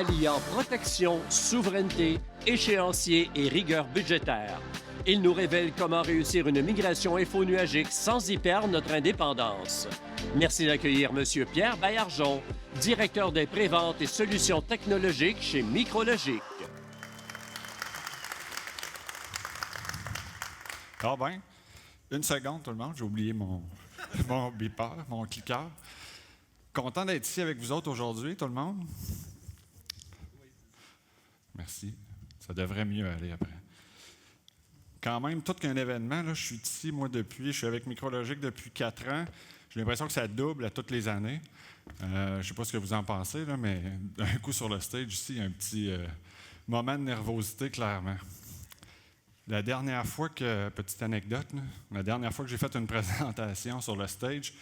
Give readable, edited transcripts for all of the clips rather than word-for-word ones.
alliant protection, souveraineté, échéancier et rigueur budgétaire. Il nous révèle comment réussir une migration infonuagique sans y perdre notre indépendance. Merci d'accueillir M. Pierre Baillargeon, directeur des préventes et solutions technologiques chez Micrologique. Ah ben, une seconde tout le monde, j'ai oublié mon beeper, mon cliqueur. Content d'être ici avec vous autres aujourd'hui, tout le monde? Merci. Ça devrait mieux aller après. Quand même, tout qu'un événement, là, je suis ici, moi, je suis avec Micrologique depuis 4 ans. J'ai l'impression que ça double à toutes les années. Je ne sais pas ce que vous en pensez, là, mais d'un coup sur le stage ici, il y a un petit moment de nervosité, clairement. La dernière fois petite anecdote, là, la dernière fois que j'ai fait une présentation sur le stage,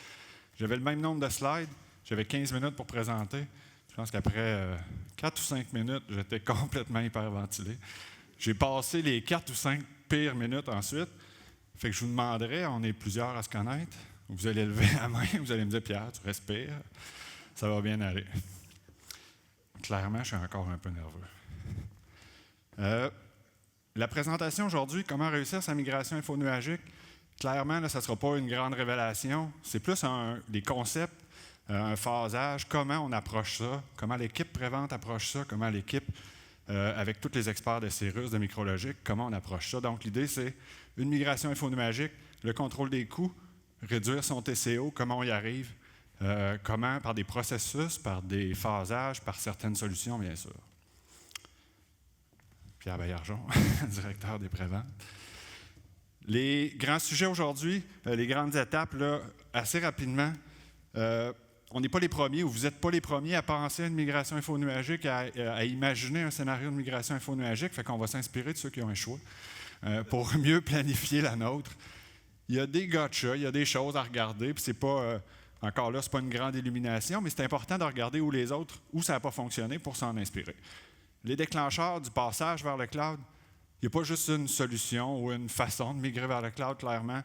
j'avais le même nombre de slides, j'avais 15 minutes pour présenter. Je pense qu'après 4 ou 5 minutes, j'étais complètement hyperventilé. J'ai passé les 4 ou 5 pires minutes ensuite. Fait que je vous demanderais, on est plusieurs à se connaître, vous allez lever la main, vous allez me dire « Pierre, tu respires, ça va bien aller. » Clairement, je suis encore un peu nerveux. La présentation aujourd'hui, comment réussir sa migration infonuagique, clairement, là, ça ne sera pas une grande révélation. C'est plus des concepts, un phasage, comment on approche ça, comment l'équipe prévente approche ça, comment l'équipe, avec tous les experts de Cyrus, de Micrologique, comment on approche ça. Donc, l'idée, c'est une migration infonuagique, le contrôle des coûts, réduire son TCO, comment on y arrive, comment, par des processus, par des phasages, par certaines solutions, bien sûr. Pierre Baillargeon, directeur des préventes. Les grands sujets aujourd'hui, les grandes étapes, là, assez rapidement, on n'est pas les premiers, ou vous n'êtes pas les premiers à penser à une migration infonuagique, à imaginer un scénario de migration infonuagique, fait qu'on va s'inspirer de ceux qui ont un choix pour mieux planifier la nôtre. Il y a des gotchas, il y a des choses à regarder, puis c'est pas, encore là, c'est pas une grande illumination, mais c'est important de regarder où ça n'a pas fonctionné pour s'en inspirer. Les déclencheurs du passage vers le cloud, il n'y a pas juste une solution ou une façon de migrer vers le cloud, clairement.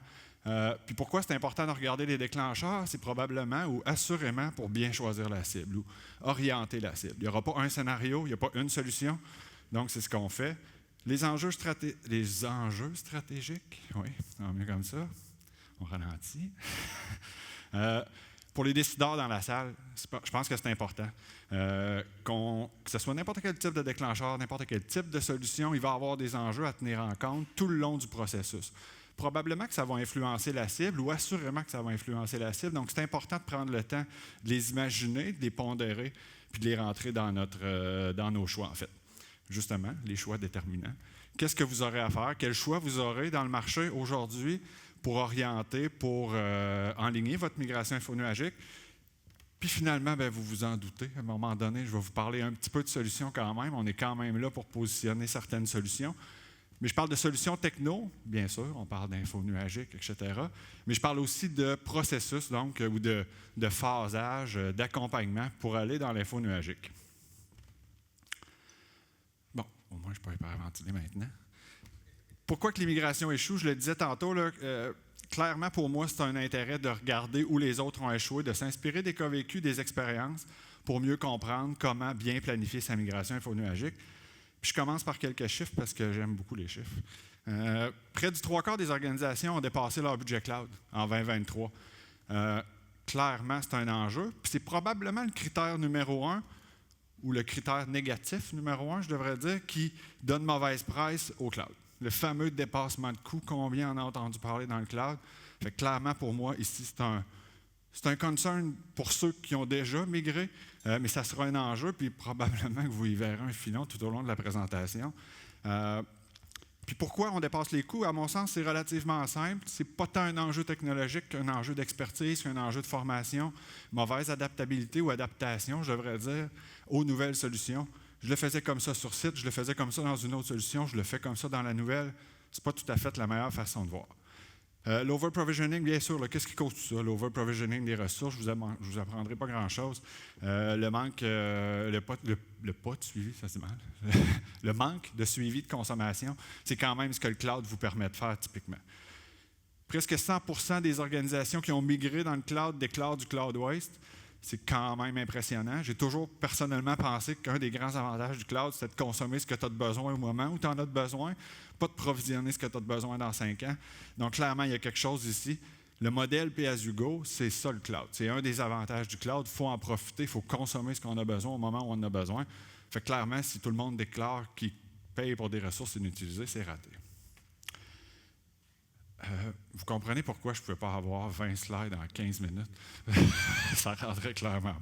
Puis pourquoi c'est important de regarder les déclencheurs? C'est probablement ou assurément pour bien choisir la cible ou orienter la cible. Il n'y aura pas un scénario, il n'y a pas une solution. Donc, c'est ce qu'on fait. Les enjeux stratégiques, oui, on mieux comme ça. On ralentit. Pour les décideurs dans la salle, je pense que c'est important. Que ce soit n'importe quel type de déclencheur, n'importe quel type de solution, il va y avoir des enjeux à tenir en compte tout le long du processus. Probablement que ça va influencer la cible ou assurément que ça va influencer la cible. Donc, c'est important de prendre le temps de les imaginer, de les pondérer, puis de les rentrer dans nos choix, en fait. Justement, les choix déterminants. Qu'est-ce que vous aurez à faire? Quel choix vous aurez dans le marché aujourd'hui pour orienter, pour enligner votre migration infonuagique? Puis finalement, bien, vous vous en doutez, à un moment donné, je vais vous parler un petit peu de solutions quand même. On est quand même là pour positionner certaines solutions. Mais je parle de solutions techno, bien sûr, on parle d'infonuagique, etc. Mais je parle aussi de processus, donc, ou de phasage, d'accompagnement pour aller dans l'infonuagique. Bon, au moins, je ne suis pas hyperventilé maintenant. Pourquoi que l'immigration échoue? Je le disais tantôt, là, clairement, pour moi, c'est un intérêt de regarder où les autres ont échoué, de s'inspirer des cas vécus, des expériences, pour mieux comprendre comment bien planifier sa migration infonuagique. Puis je commence par quelques chiffres parce que j'aime beaucoup les chiffres. Près du 3/4 des organisations ont dépassé leur budget cloud en 2023. Clairement, c'est un enjeu. Puis c'est probablement le critère numéro 1, ou le critère négatif numéro 1, je devrais dire, qui donne mauvaise presse au cloud. Le fameux dépassement de coûts, combien on a entendu parler dans le cloud. Fait que clairement, pour moi, ici, c'est un concern pour ceux qui ont déjà migré, mais ça sera un enjeu, puis probablement que vous y verrez un filon tout au long de la présentation. Puis pourquoi on dépasse les coûts? À mon sens, c'est relativement simple. Ce n'est pas tant un enjeu technologique qu'un enjeu d'expertise, qu'un enjeu de formation, mauvaise adaptabilité ou adaptation, je devrais dire, aux nouvelles solutions. Je le faisais comme ça sur site, je le faisais comme ça dans une autre solution, je le fais comme ça dans la nouvelle. Ce n'est pas tout à fait la meilleure façon de voir. L'over-provisioning, bien sûr, qu'est-ce qui cause tout ça? L'over-provisioning des ressources, je ne vous apprendrai pas grand-chose. Le manque, le pas de suivi, ça c'est mal. Le manque de suivi de consommation, c'est quand même ce que le cloud vous permet de faire typiquement. Presque 100% des organisations qui ont migré dans le cloud déclarent du cloud waste. c'est quand même impressionnant. J'ai toujours personnellement pensé qu'un des grands avantages du cloud, c'est de consommer ce que tu as besoin au moment où tu en as besoin, pas de provisionner ce que tu as besoin dans 5 ans. Donc, clairement, il y a quelque chose ici. Le modèle pay-as-you-go, c'est ça le cloud. C'est un des avantages du cloud. Il faut en profiter, il faut consommer ce qu'on a besoin au moment où on en a besoin. Fait que clairement, si tout le monde déclare qu'il paye pour des ressources inutilisées, c'est raté. Vous comprenez pourquoi je ne pouvais pas avoir 20 slides en 15 minutes? Ça ne rendrait clairement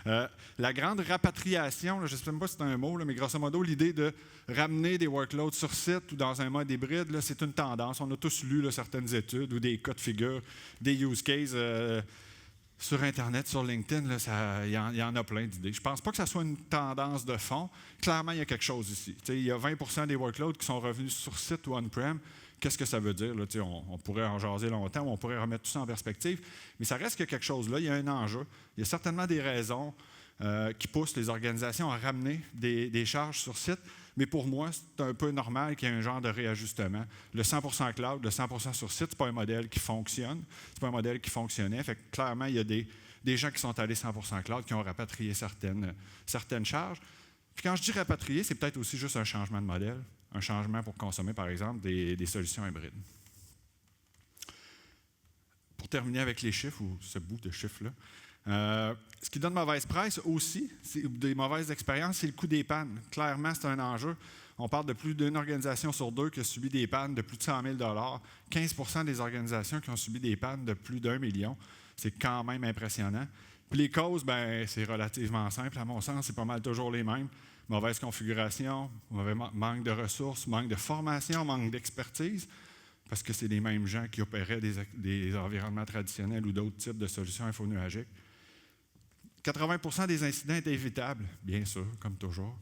pas. La grande rapatriation, là, je ne sais même pas si c'est un mot, là, mais grosso modo, l'idée de ramener des workloads sur site ou dans un mode hybride, là, c'est une tendance. On a tous lu là, certaines études ou des cas de figure, des use cases sur Internet, sur LinkedIn. Il y en a plein d'idées. Je ne pense pas que ça soit une tendance de fond. Clairement, il y a quelque chose ici. Il y a 20% des workloads qui sont revenus sur site ou on-prem. Qu'est-ce que ça veut dire? Là, on pourrait en jaser longtemps ou on pourrait remettre tout ça en perspective, mais ça reste que quelque chose là. Il y a un enjeu. Il y a certainement des raisons qui poussent les organisations à ramener des charges sur site, mais pour moi, c'est un peu normal qu'il y ait un genre de réajustement. Le 100% cloud, le 100% sur site, ce n'est pas un modèle qui fonctionne. Ce n'est pas un modèle qui fonctionnait. Fait que, clairement, il y a des gens qui sont allés 100% cloud, qui ont rapatrié certaines charges. Puis quand je dis rapatrier, c'est peut-être aussi juste un changement de modèle. Un changement pour consommer, par exemple, des solutions hybrides. Pour terminer avec les chiffres, ou ce bout de chiffres-là, ce qui donne mauvaise presse aussi, des mauvaises expériences, c'est le coût des pannes. Clairement, c'est un enjeu. On parle de plus d'une organisation sur 2 qui a subi des pannes de plus de 100 000 15% des organisations qui ont subi des pannes de plus d'1 million. C'est quand même impressionnant. Puis les causes, c'est relativement simple. À mon sens, c'est pas mal toujours les mêmes. Mauvaise configuration, manque de ressources, manque de formation, manque d'expertise, parce que c'est les mêmes gens qui opéraient des environnements traditionnels ou d'autres types de solutions infonuagiques. 80% des incidents étaient évitables, bien sûr, comme toujours.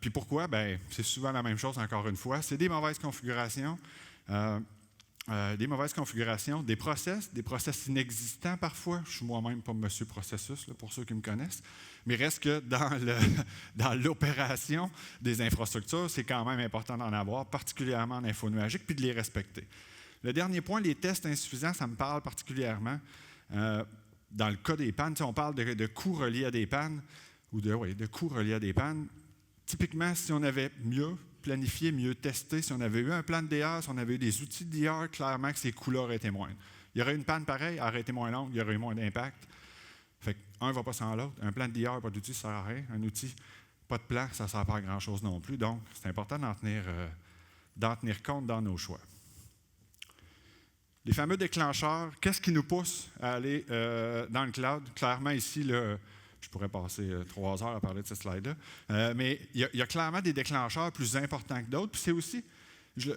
Puis pourquoi? C'est souvent la même chose, encore une fois. C'est des mauvaises configurations. Des process inexistants parfois. Je suis moi-même pas monsieur processus, là, pour ceux qui me connaissent. Mais reste que dans l'opération des infrastructures, c'est quand même important d'en avoir, particulièrement en infonuagique, puis de les respecter. Le dernier point, les tests insuffisants, ça me parle particulièrement. Dans le cas des pannes, on parle de coûts reliés à des pannes, ou de coûts reliés à des pannes. Typiquement, si on avait mieux planifié, mieux testé, si on avait eu un plan de DR, si on avait eu des outils de DR, clairement que ces coûts-là auraient été moindres. Il y aurait une panne pareille, elle aurait été moins longue, il y aurait eu moins d'impact. Fait qu'un ne va pas sans l'autre. Un plan de DR, pas d'outil, ça ne sert à rien. Un outil, pas de plan, ça ne sert pas à grand-chose non plus. Donc, c'est important d'en tenir compte dans nos choix. Les fameux déclencheurs, qu'est-ce qui nous pousse à aller dans le cloud? Clairement, ici, je pourrais passer 3 heures à parler de cette slide-là, mais il y a clairement des déclencheurs plus importants que d'autres. Puis c'est aussi, je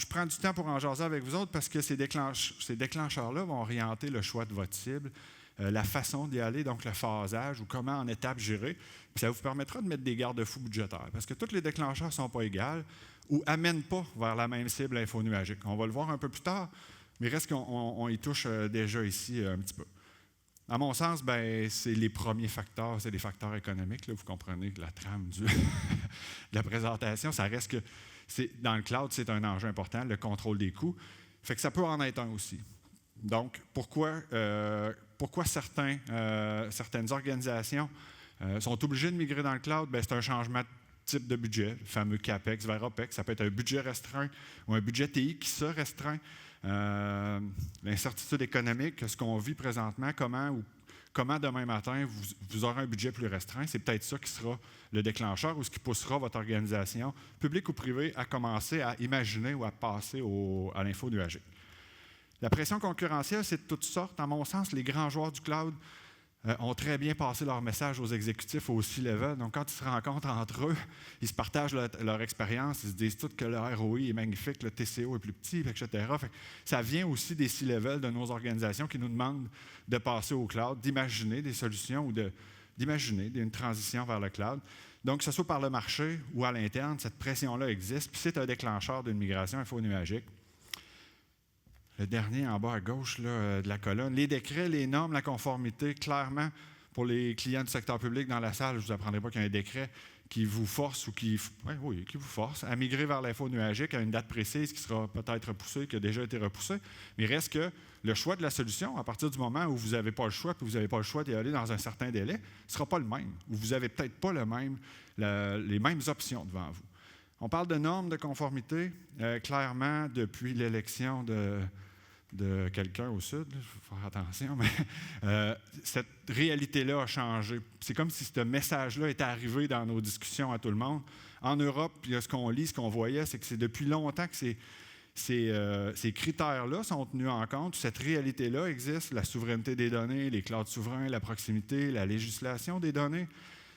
prends du temps pour en jaser avec vous autres parce que ces déclencheurs-là vont orienter le choix de votre cible, la façon d'y aller, donc le phasage ou comment en étape gérer. Puis ça vous permettra de mettre des garde-fous budgétaires parce que tous les déclencheurs ne sont pas égaux ou n'amènent pas vers la même cible infonuagique. On va le voir un peu plus tard, mais reste qu'on y touche déjà ici un petit peu. À mon sens, c'est les premiers facteurs, c'est les facteurs économiques. Là, vous comprenez que la trame de la présentation, ça reste que dans le cloud, c'est un enjeu important, le contrôle des coûts. Fait que ça peut en être un aussi. Donc, pourquoi certaines organisations sont obligées de migrer dans le cloud? C'est un changement de type de budget, le fameux CAPEX vers OPEX. Ça peut être un budget restreint ou un budget TI qui se restreint. L'incertitude économique, ce qu'on vit présentement, comment demain matin vous aurez un budget plus restreint, c'est peut-être ça qui sera le déclencheur ou ce qui poussera votre organisation, publique ou privée, à commencer à imaginer ou à passer à l'infonuagique. La pression concurrentielle, c'est de toutes sortes. À mon sens, les grands joueurs du cloud ont très bien passé leur message aux exécutifs au C-level. Donc, quand ils se rencontrent entre eux, ils se partagent leur expérience, ils se disent tous que le ROI est magnifique, le TCO est plus petit, etc. Fait que ça vient aussi des C-level de nos organisations qui nous demandent de passer au cloud, d'imaginer des solutions ou d'imaginer une transition vers le cloud. Donc, que ce soit par le marché ou à l'interne, cette pression-là existe, puis c'est un déclencheur d'une migration infonuagique. Le dernier en bas à gauche là, de la colonne, les décrets, les normes, la conformité, clairement, pour les clients du secteur public dans la salle, je ne vous apprendrai pas qu'il y a un décret qui vous force ou qui vous force à migrer vers l'info nuagique à une date précise qui sera peut-être repoussée, qui a déjà été repoussée. Mais il reste que le choix de la solution, à partir du moment où vous n'avez pas le choix, puis vous n'avez pas le choix d'y aller dans un certain délai, ne sera pas le même. Ou vous n'avez peut-être pas les mêmes options devant vous. On parle de normes de conformité. Clairement, depuis l'élection de quelqu'un au sud, il faut faire attention, mais cette réalité-là a changé. C'est comme si ce message-là était arrivé dans nos discussions à tout le monde. En Europe, ce qu'on lit, ce qu'on voyait, c'est que c'est depuis longtemps que ces critères-là sont tenus en compte. Cette réalité-là existe, la souveraineté des données, les clouds souverains, la proximité, la législation des données.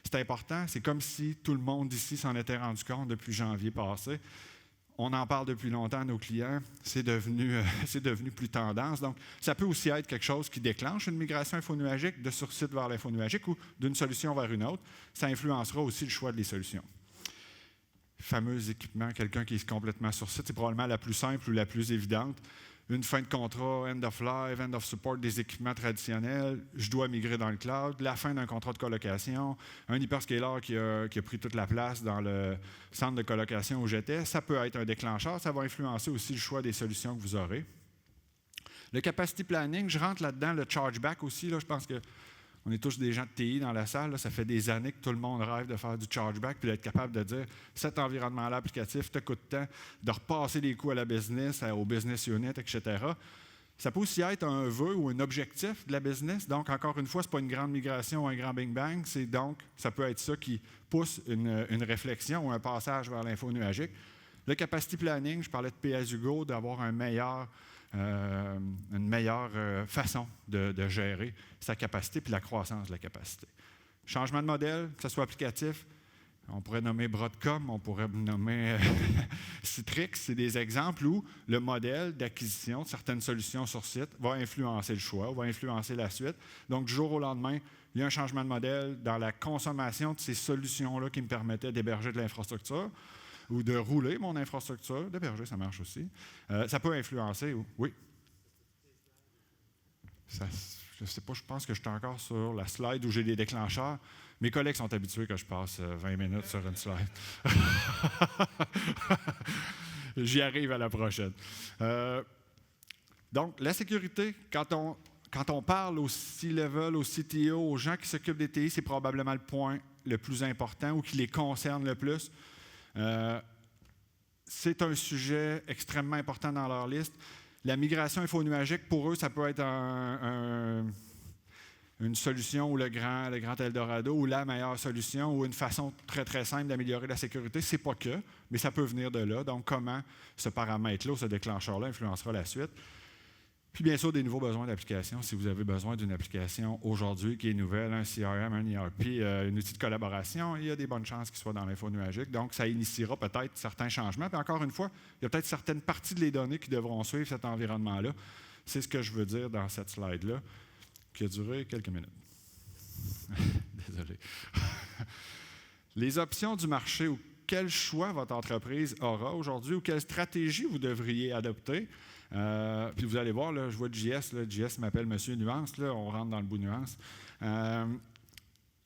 C'est important. C'est comme si tout le monde ici s'en était rendu compte depuis janvier passé. On en parle depuis longtemps à nos clients. C'est devenu plus tendance. Donc, ça peut aussi être quelque chose qui déclenche une migration infonuagique de sur site vers l'infonuagique ou d'une solution vers une autre. Ça influencera aussi le choix des solutions. Fameux équipement, quelqu'un qui est complètement sur site, c'est probablement la plus simple ou la plus évidente. Une fin de contrat, end of life, end of support des équipements traditionnels, je dois migrer dans le cloud, la fin d'un contrat de colocation, un hyperscaler qui a pris toute la place dans le centre de colocation où j'étais, ça peut être un déclencheur, ça va influencer aussi le choix des solutions que vous aurez. Le capacity planning, je rentre là-dedans, le chargeback aussi, là, je pense qu'on est tous des gens de TI dans la salle, là, ça fait des années que tout le monde rêve de faire du chargeback puis d'être capable de dire cet environnement-là applicatif te coûte tant, de repasser des coûts à la business, au business unit, etc. Ça peut aussi être un vœu ou un objectif de la business. Donc, encore une fois, ce n'est pas une grande migration ou un grand bing bang, ça peut être ça qui pousse une réflexion ou un passage vers l'info nuagique. Le capacity planning, je parlais de pay-as-you-go, d'avoir une meilleure façon de gérer sa capacité puis la croissance de la capacité. Changement de modèle, que ce soit applicatif, on pourrait nommer Broadcom, on pourrait nommer Citrix, c'est des exemples où le modèle d'acquisition de certaines solutions sur site va influencer le choix, va influencer la suite. Donc, du jour au lendemain, il y a un changement de modèle dans la consommation de ces solutions-là qui me permettaient d'héberger de l'infrastructure ou de rouler mon infrastructure, d'héberger, ça marche aussi. Ça peut influencer, oui. Je ne sais pas, je pense que je suis encore sur la slide où j'ai des déclencheurs. Mes collègues sont habitués que je passe 20 minutes sur une slide. J'y arrive à la prochaine. Donc, la sécurité, quand on parle au C-level, au CTO, aux gens qui s'occupent des TI, c'est probablement le point le plus important ou qui les concerne le plus. C'est un sujet extrêmement important dans leur liste. La migration infonuagique, pour eux, ça peut être une solution ou le grand Eldorado ou la meilleure solution ou une façon très, très simple d'améliorer la sécurité. Ce n'est pas que, mais ça peut venir de là. Donc, comment ce paramètre-là, ce déclencheur-là influencera la suite. Puis, bien sûr, des nouveaux besoins d'application. Si vous avez besoin d'une application aujourd'hui qui est nouvelle, un CRM, un ERP, un outil de collaboration, il y a des bonnes chances qu'il soit dans l'info nuagique. Donc, ça initiera peut-être certains changements. Puis, encore une fois, il y a peut-être certaines parties des données qui devront suivre cet environnement-là. C'est ce que je veux dire dans cette slide-là, qui a duré quelques minutes. Désolé. Les options du marché ou quel choix votre entreprise aura aujourd'hui ou quelle stratégie vous devriez adopter. Puis vous allez voir, là, je vois JS, là, JS m'appelle Monsieur Nuance, là, on rentre dans le bout nuance. Il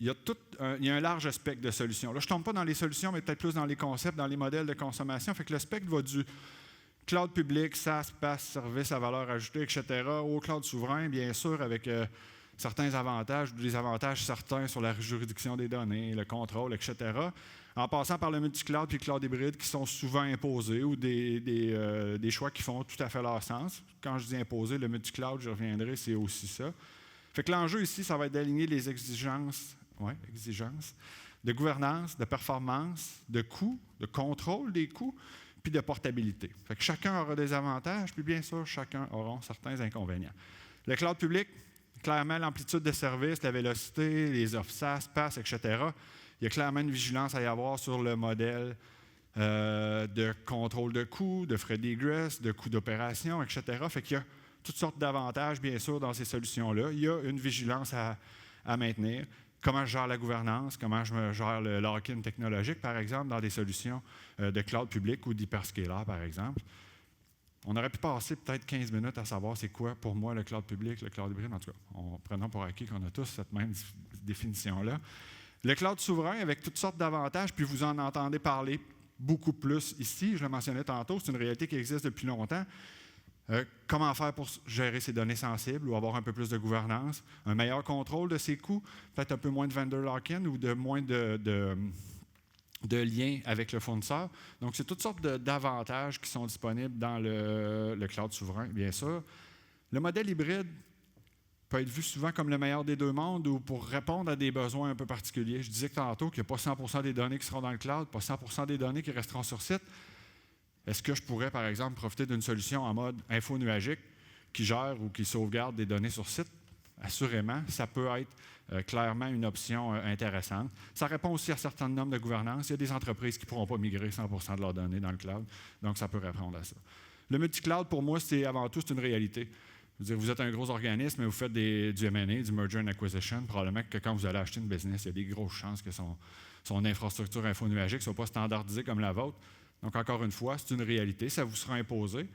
y a un large spectre de solutions. Là, je ne tombe pas dans les solutions, mais peut-être plus dans les concepts, dans les modèles de consommation. Fait que le spectre va du cloud public, SaaS, PaaS, services à valeur ajoutée, etc., au cloud souverain, bien sûr, avec certains avantages ou des avantages certains sur la juridiction des données, le contrôle, etc., en passant par le multi-cloud et le cloud hybride qui sont souvent imposés ou des choix qui font tout à fait leur sens. Quand je dis imposer, le multi-cloud, je reviendrai, c'est aussi ça. Fait que l'enjeu ici, ça va être d'aligner les exigences de gouvernance, de performance, de coûts, de contrôle des coûts, puis de portabilité. Fait que chacun aura des avantages, puis bien sûr, chacun aura certains inconvénients. Le cloud public, clairement, l'amplitude de service, la vélocité, les offres SaaS, PaaS, etc., il y a clairement une vigilance à y avoir sur le modèle de contrôle de coûts, de frais d'égress, de coûts d'opération, etc. Fait qu'il y a toutes sortes d'avantages, bien sûr, dans ces solutions-là. Il y a une vigilance à maintenir. Comment je gère la gouvernance, comment je gère le lock-in technologique, par exemple, dans des solutions de cloud public ou d'hyperscaler, par exemple. On aurait pu passer peut-être 15 minutes à savoir c'est quoi pour moi le cloud public, le cloud hybride. En tout cas, prenons pour acquis qu'on a tous cette même définition-là. Le cloud souverain, avec toutes sortes d'avantages, puis vous en entendez parler beaucoup plus ici, je le mentionnais tantôt, c'est une réalité qui existe depuis longtemps. Comment faire pour gérer ces données sensibles ou avoir un peu plus de gouvernance, un meilleur contrôle de ses coûts, peut-être un peu moins de vendor lock-in ou de moins de liens avec le fournisseur. Donc, c'est toutes sortes d'avantages qui sont disponibles dans le cloud souverain, bien sûr. Le modèle hybride peut être vu souvent comme le meilleur des deux mondes ou pour répondre à des besoins un peu particuliers. Je disais tantôt qu'il n'y a pas 100% des données qui seront dans le cloud, pas 100% des données qui resteront sur site. Est-ce que je pourrais, par exemple, profiter d'une solution en mode info-nuagique qui gère ou qui sauvegarde des données sur site? Assurément, ça peut être clairement une option intéressante. Ça répond aussi à certaines normes de gouvernance. Il y a des entreprises qui ne pourront pas migrer 100% de leurs données dans le cloud, donc ça peut répondre à ça. Le multi-cloud, pour moi, c'est avant tout une réalité. Je veux dire, vous êtes un gros organisme et vous faites du M&A, du Merger and Acquisition. Probablement que quand vous allez acheter une business, il y a des grosses chances que son infrastructure info-nuagique ne soit pas standardisée comme la vôtre. Donc, encore une fois, c'est une réalité, ça vous sera imposé.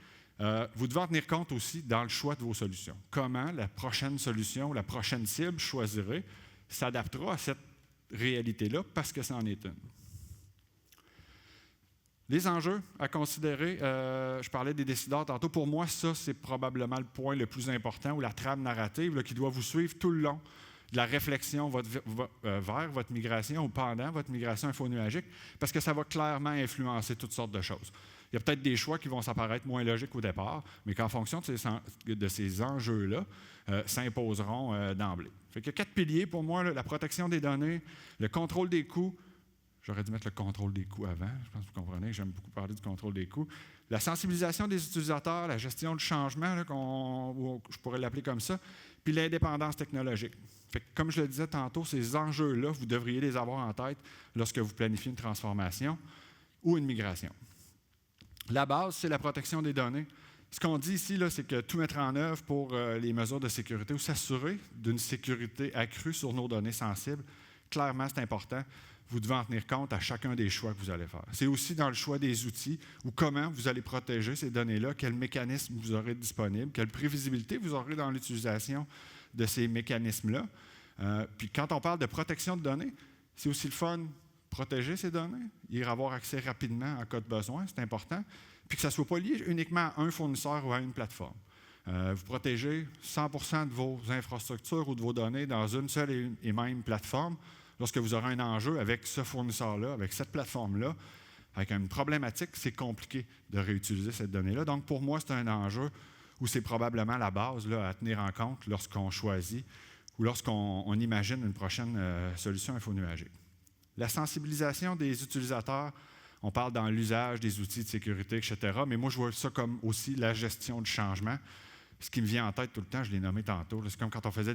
Vous devez en tenir compte aussi dans le choix de vos solutions. Comment la prochaine solution ou la prochaine cible choisirez s'adaptera à cette réalité-là parce que c'en est une. Les enjeux à considérer, je parlais des décideurs tantôt. Pour moi, ça, c'est probablement le point le plus important ou la trame narrative là, qui doit vous suivre tout le long de la réflexion vers votre migration ou pendant votre migration info-nuagique, parce que ça va clairement influencer toutes sortes de choses. Il y a peut-être des choix qui vont s'apparaître moins logiques au départ, mais qu'en fonction de ces enjeux-là, s'imposeront d'emblée. Fait qu'il y a 4 piliers pour moi, là, la protection des données, le contrôle des coûts. J'aurais dû mettre le contrôle des coûts avant. Je pense que vous comprenez, j'aime beaucoup parler du contrôle des coûts. La sensibilisation des utilisateurs, la gestion du changement, là, je pourrais l'appeler comme ça, puis l'indépendance technologique. Fait que, comme je le disais tantôt, ces enjeux-là, vous devriez les avoir en tête lorsque vous planifiez une transformation ou une migration. La base, c'est la protection des données. Ce qu'on dit ici, là, c'est que tout mettre en œuvre pour les mesures de sécurité ou s'assurer d'une sécurité accrue sur nos données sensibles, clairement, c'est important. Vous devez en tenir compte à chacun des choix que vous allez faire. C'est aussi dans le choix des outils ou comment vous allez protéger ces données-là, quels mécanismes vous aurez disponibles, quelle prévisibilité vous aurez dans l'utilisation de ces mécanismes-là. Puis quand on parle de protection de données, c'est aussi le fun, protéger ces données, y avoir accès rapidement en cas de besoin, c'est important, puis que ça ne soit pas lié uniquement à un fournisseur ou à une plateforme. Vous protégez 100% de vos infrastructures ou de vos données dans une seule et même plateforme. Lorsque vous aurez un enjeu avec ce fournisseur-là, avec cette plateforme-là, avec une problématique, c'est compliqué de réutiliser cette donnée-là. Donc, pour moi, c'est un enjeu où c'est probablement la base là, à tenir en compte lorsqu'on choisit ou lorsqu'on imagine une prochaine solution info-nuagique. La sensibilisation des utilisateurs, on parle dans l'usage des outils de sécurité, etc., mais moi, je vois ça comme aussi la gestion du changement. Ce qui me vient en tête tout le temps, je l'ai nommé tantôt, c'est comme quand on faisait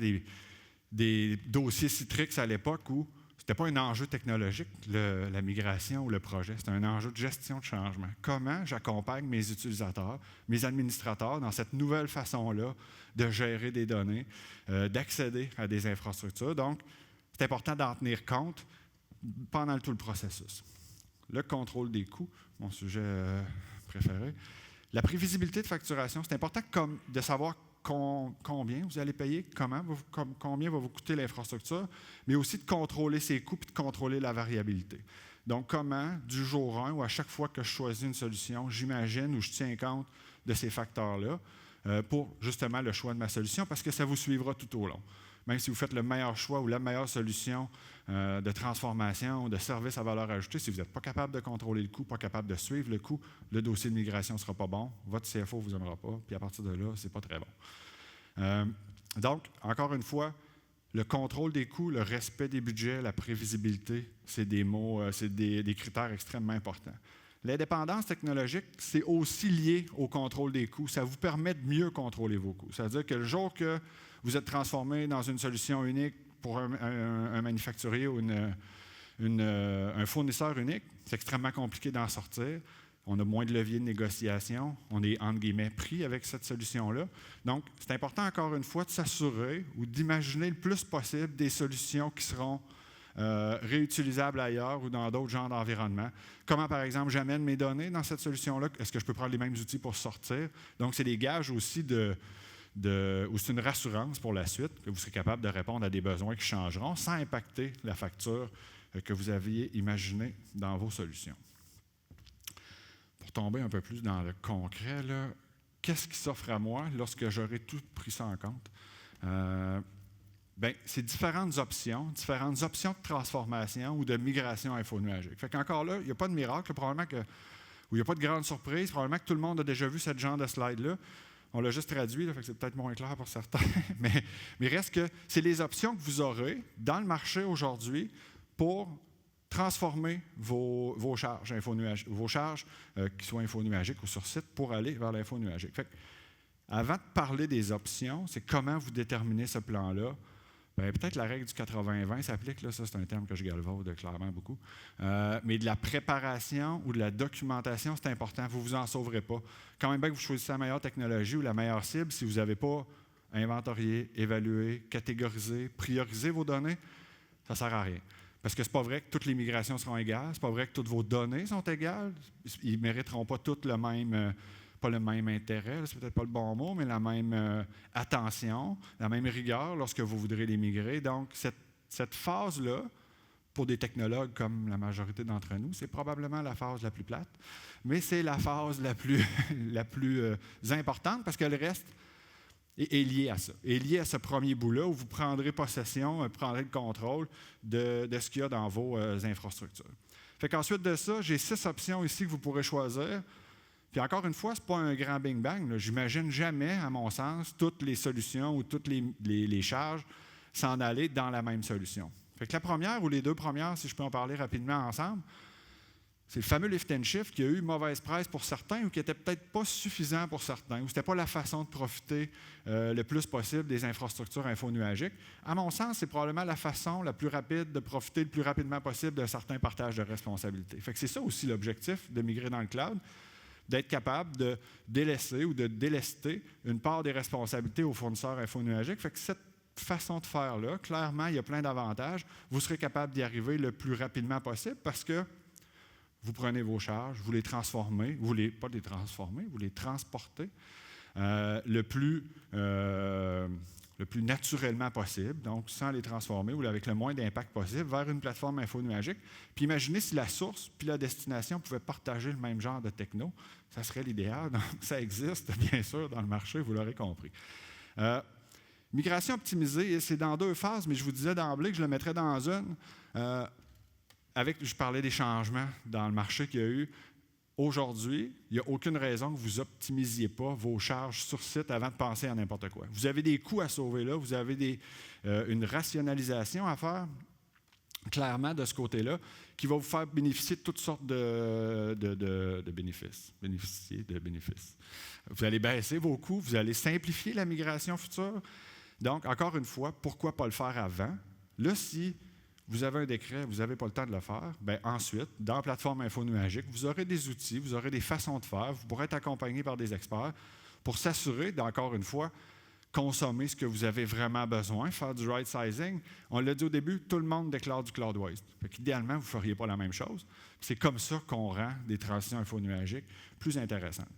des dossiers Citrix à l'époque où ce n'était pas un enjeu technologique, la migration ou le projet, c'était un enjeu de gestion de changement. Comment j'accompagne mes utilisateurs, mes administrateurs dans cette nouvelle façon-là de gérer des données, d'accéder à des infrastructures. Donc, c'est important d'en tenir compte pendant tout le processus. Le contrôle des coûts, mon sujet préféré. La prévisibilité de facturation, c'est important comme de savoir combien vous allez payer, combien va vous coûter l'infrastructure, mais aussi de contrôler ses coûts et de contrôler la variabilité. Donc, comment, du jour 1 ou à chaque fois que je choisis une solution, j'imagine ou je tiens compte de ces facteurs-là pour justement le choix de ma solution, parce que ça vous suivra tout au long. Même si vous faites le meilleur choix ou la meilleure solution de transformation ou de service à valeur ajoutée, si vous n'êtes pas capable de contrôler le coût, pas capable de suivre le coût, le dossier de migration ne sera pas bon, votre CFO ne vous aimera pas, puis à partir de là, ce n'est pas très bon. Donc, encore une fois, le contrôle des coûts, le respect des budgets, la prévisibilité, c'est des mots, c'est des critères extrêmement importants. L'indépendance technologique, c'est aussi lié au contrôle des coûts. Ça vous permet de mieux contrôler vos coûts. C'est-à-dire que le jour que vous êtes transformé dans une solution unique pour un manufacturier ou un fournisseur unique, c'est extrêmement compliqué d'en sortir. On a moins de leviers de négociation. On est, entre guillemets, pris avec cette solution-là. Donc, c'est important, encore une fois, de s'assurer ou d'imaginer le plus possible des solutions qui seront réutilisables ailleurs ou dans d'autres genres d'environnements. Comment, par exemple, j'amène mes données dans cette solution-là? Est-ce que je peux prendre les mêmes outils pour sortir? Donc, c'est des gages aussi de ou c'est une rassurance pour la suite, que vous serez capable de répondre à des besoins qui changeront sans impacter la facture que vous aviez imaginée dans vos solutions. Pour tomber un peu plus dans le concret, là, qu'est-ce qui s'offre à moi lorsque j'aurai tout pris ça en compte? C'est différentes options de transformation ou de migration infonuagique. Fait qu'encore là, il n'y a pas de miracle, probablement ou il n'y a pas de grande surprise, probablement que tout le monde a déjà vu ce genre de slide-là. On l'a juste traduit, là, fait que c'est peut-être moins clair pour certains, mais reste que c'est les options que vous aurez dans le marché aujourd'hui pour transformer vos charges qui soient infonuagiques ou sur site pour aller vers l'infonuagique. Fait que, avant de parler des options, c'est comment vous déterminez ce plan-là. Peut-être la règle du 80-20 s'applique, là, ça c'est un terme que je galvaude clairement beaucoup. Mais de la préparation ou de la documentation, c'est important, vous ne vous en sauverez pas. Quand même bien que vous choisissez la meilleure technologie ou la meilleure cible, si vous n'avez pas inventorié, évalué, catégorisé, priorisé vos données, ça ne sert à rien. Parce que ce n'est pas vrai que toutes les migrations seront égales, ce n'est pas vrai que toutes vos données sont égales, ils ne mériteront pas toutes pas le même intérêt, c'est peut-être pas le bon mot, mais la même attention, la même rigueur lorsque vous voudrez les migrer. Donc, cette phase-là, pour des technologues comme la majorité d'entre nous, c'est probablement la phase la plus plate, mais c'est la phase la plus importante parce que le reste est lié à ça, est lié à ce premier bout-là où vous prendrez possession, prendrez le contrôle de ce qu'il y a dans vos infrastructures. Fait qu'ensuite de ça, j'ai 6 options ici que vous pourrez choisir. Puis encore une fois, ce n'est pas un grand bing bang. Je n'imagine jamais, à mon sens, toutes les solutions ou toutes les charges s'en aller dans la même solution. Fait que la première ou les 2 premières, si je peux en parler rapidement ensemble, c'est le fameux lift and shift qui a eu mauvaise presse pour certains ou qui n'était peut-être pas suffisant pour certains, ou ce n'était pas la façon de profiter le plus possible des infrastructures infonuagiques. À mon sens, c'est probablement la façon la plus rapide de profiter le plus rapidement possible d'un certain partage de responsabilités. Fait que c'est ça aussi l'objectif de migrer dans le cloud, d'être capable de délaisser ou de délester une part des responsabilités aux fournisseurs infonuagiques. Fait que cette façon de faire-là, clairement, il y a plein d'avantages. Vous serez capable d'y arriver le plus rapidement possible parce que vous prenez vos charges, vous les transformez, pas les transformer, vous les transportez le plus naturellement possible, donc sans les transformer ou avec le moins d'impact possible, vers une plateforme infonuagique. Puis imaginez si la source puis la destination pouvaient partager le même genre de techno, ça serait l'idéal. Donc, ça existe, bien sûr, dans le marché, vous l'aurez compris. Migration optimisée, c'est dans 2 phases, mais je vous disais d'emblée que je le mettrais dans une. Je parlais des changements dans le marché qu'il y a eu. Aujourd'hui, il n'y a aucune raison que vous n'optimisiez pas vos charges sur site avant de penser à n'importe quoi. Vous avez des coûts à sauver là, vous avez une rationalisation à faire, clairement, de ce côté-là, qui va vous faire bénéficier de toutes sortes de bénéfices. Bénéficier de bénéfices. Vous allez baisser vos coûts, vous allez simplifier la migration future. Donc, encore une fois, pourquoi pas le faire avant? Là, si vous avez un décret, vous n'avez pas le temps de le faire, bien ensuite, dans la plateforme infonuagique, vous aurez des outils, vous aurez des façons de faire, vous pourrez être accompagné par des experts pour s'assurer d'encore une fois consommer ce que vous avez vraiment besoin, faire du right sizing. On l'a dit au début, tout le monde déclare du cloud waste. Idéalement, vous ne feriez pas la même chose. C'est comme ça qu'on rend des transitions infonuagiques plus intéressantes.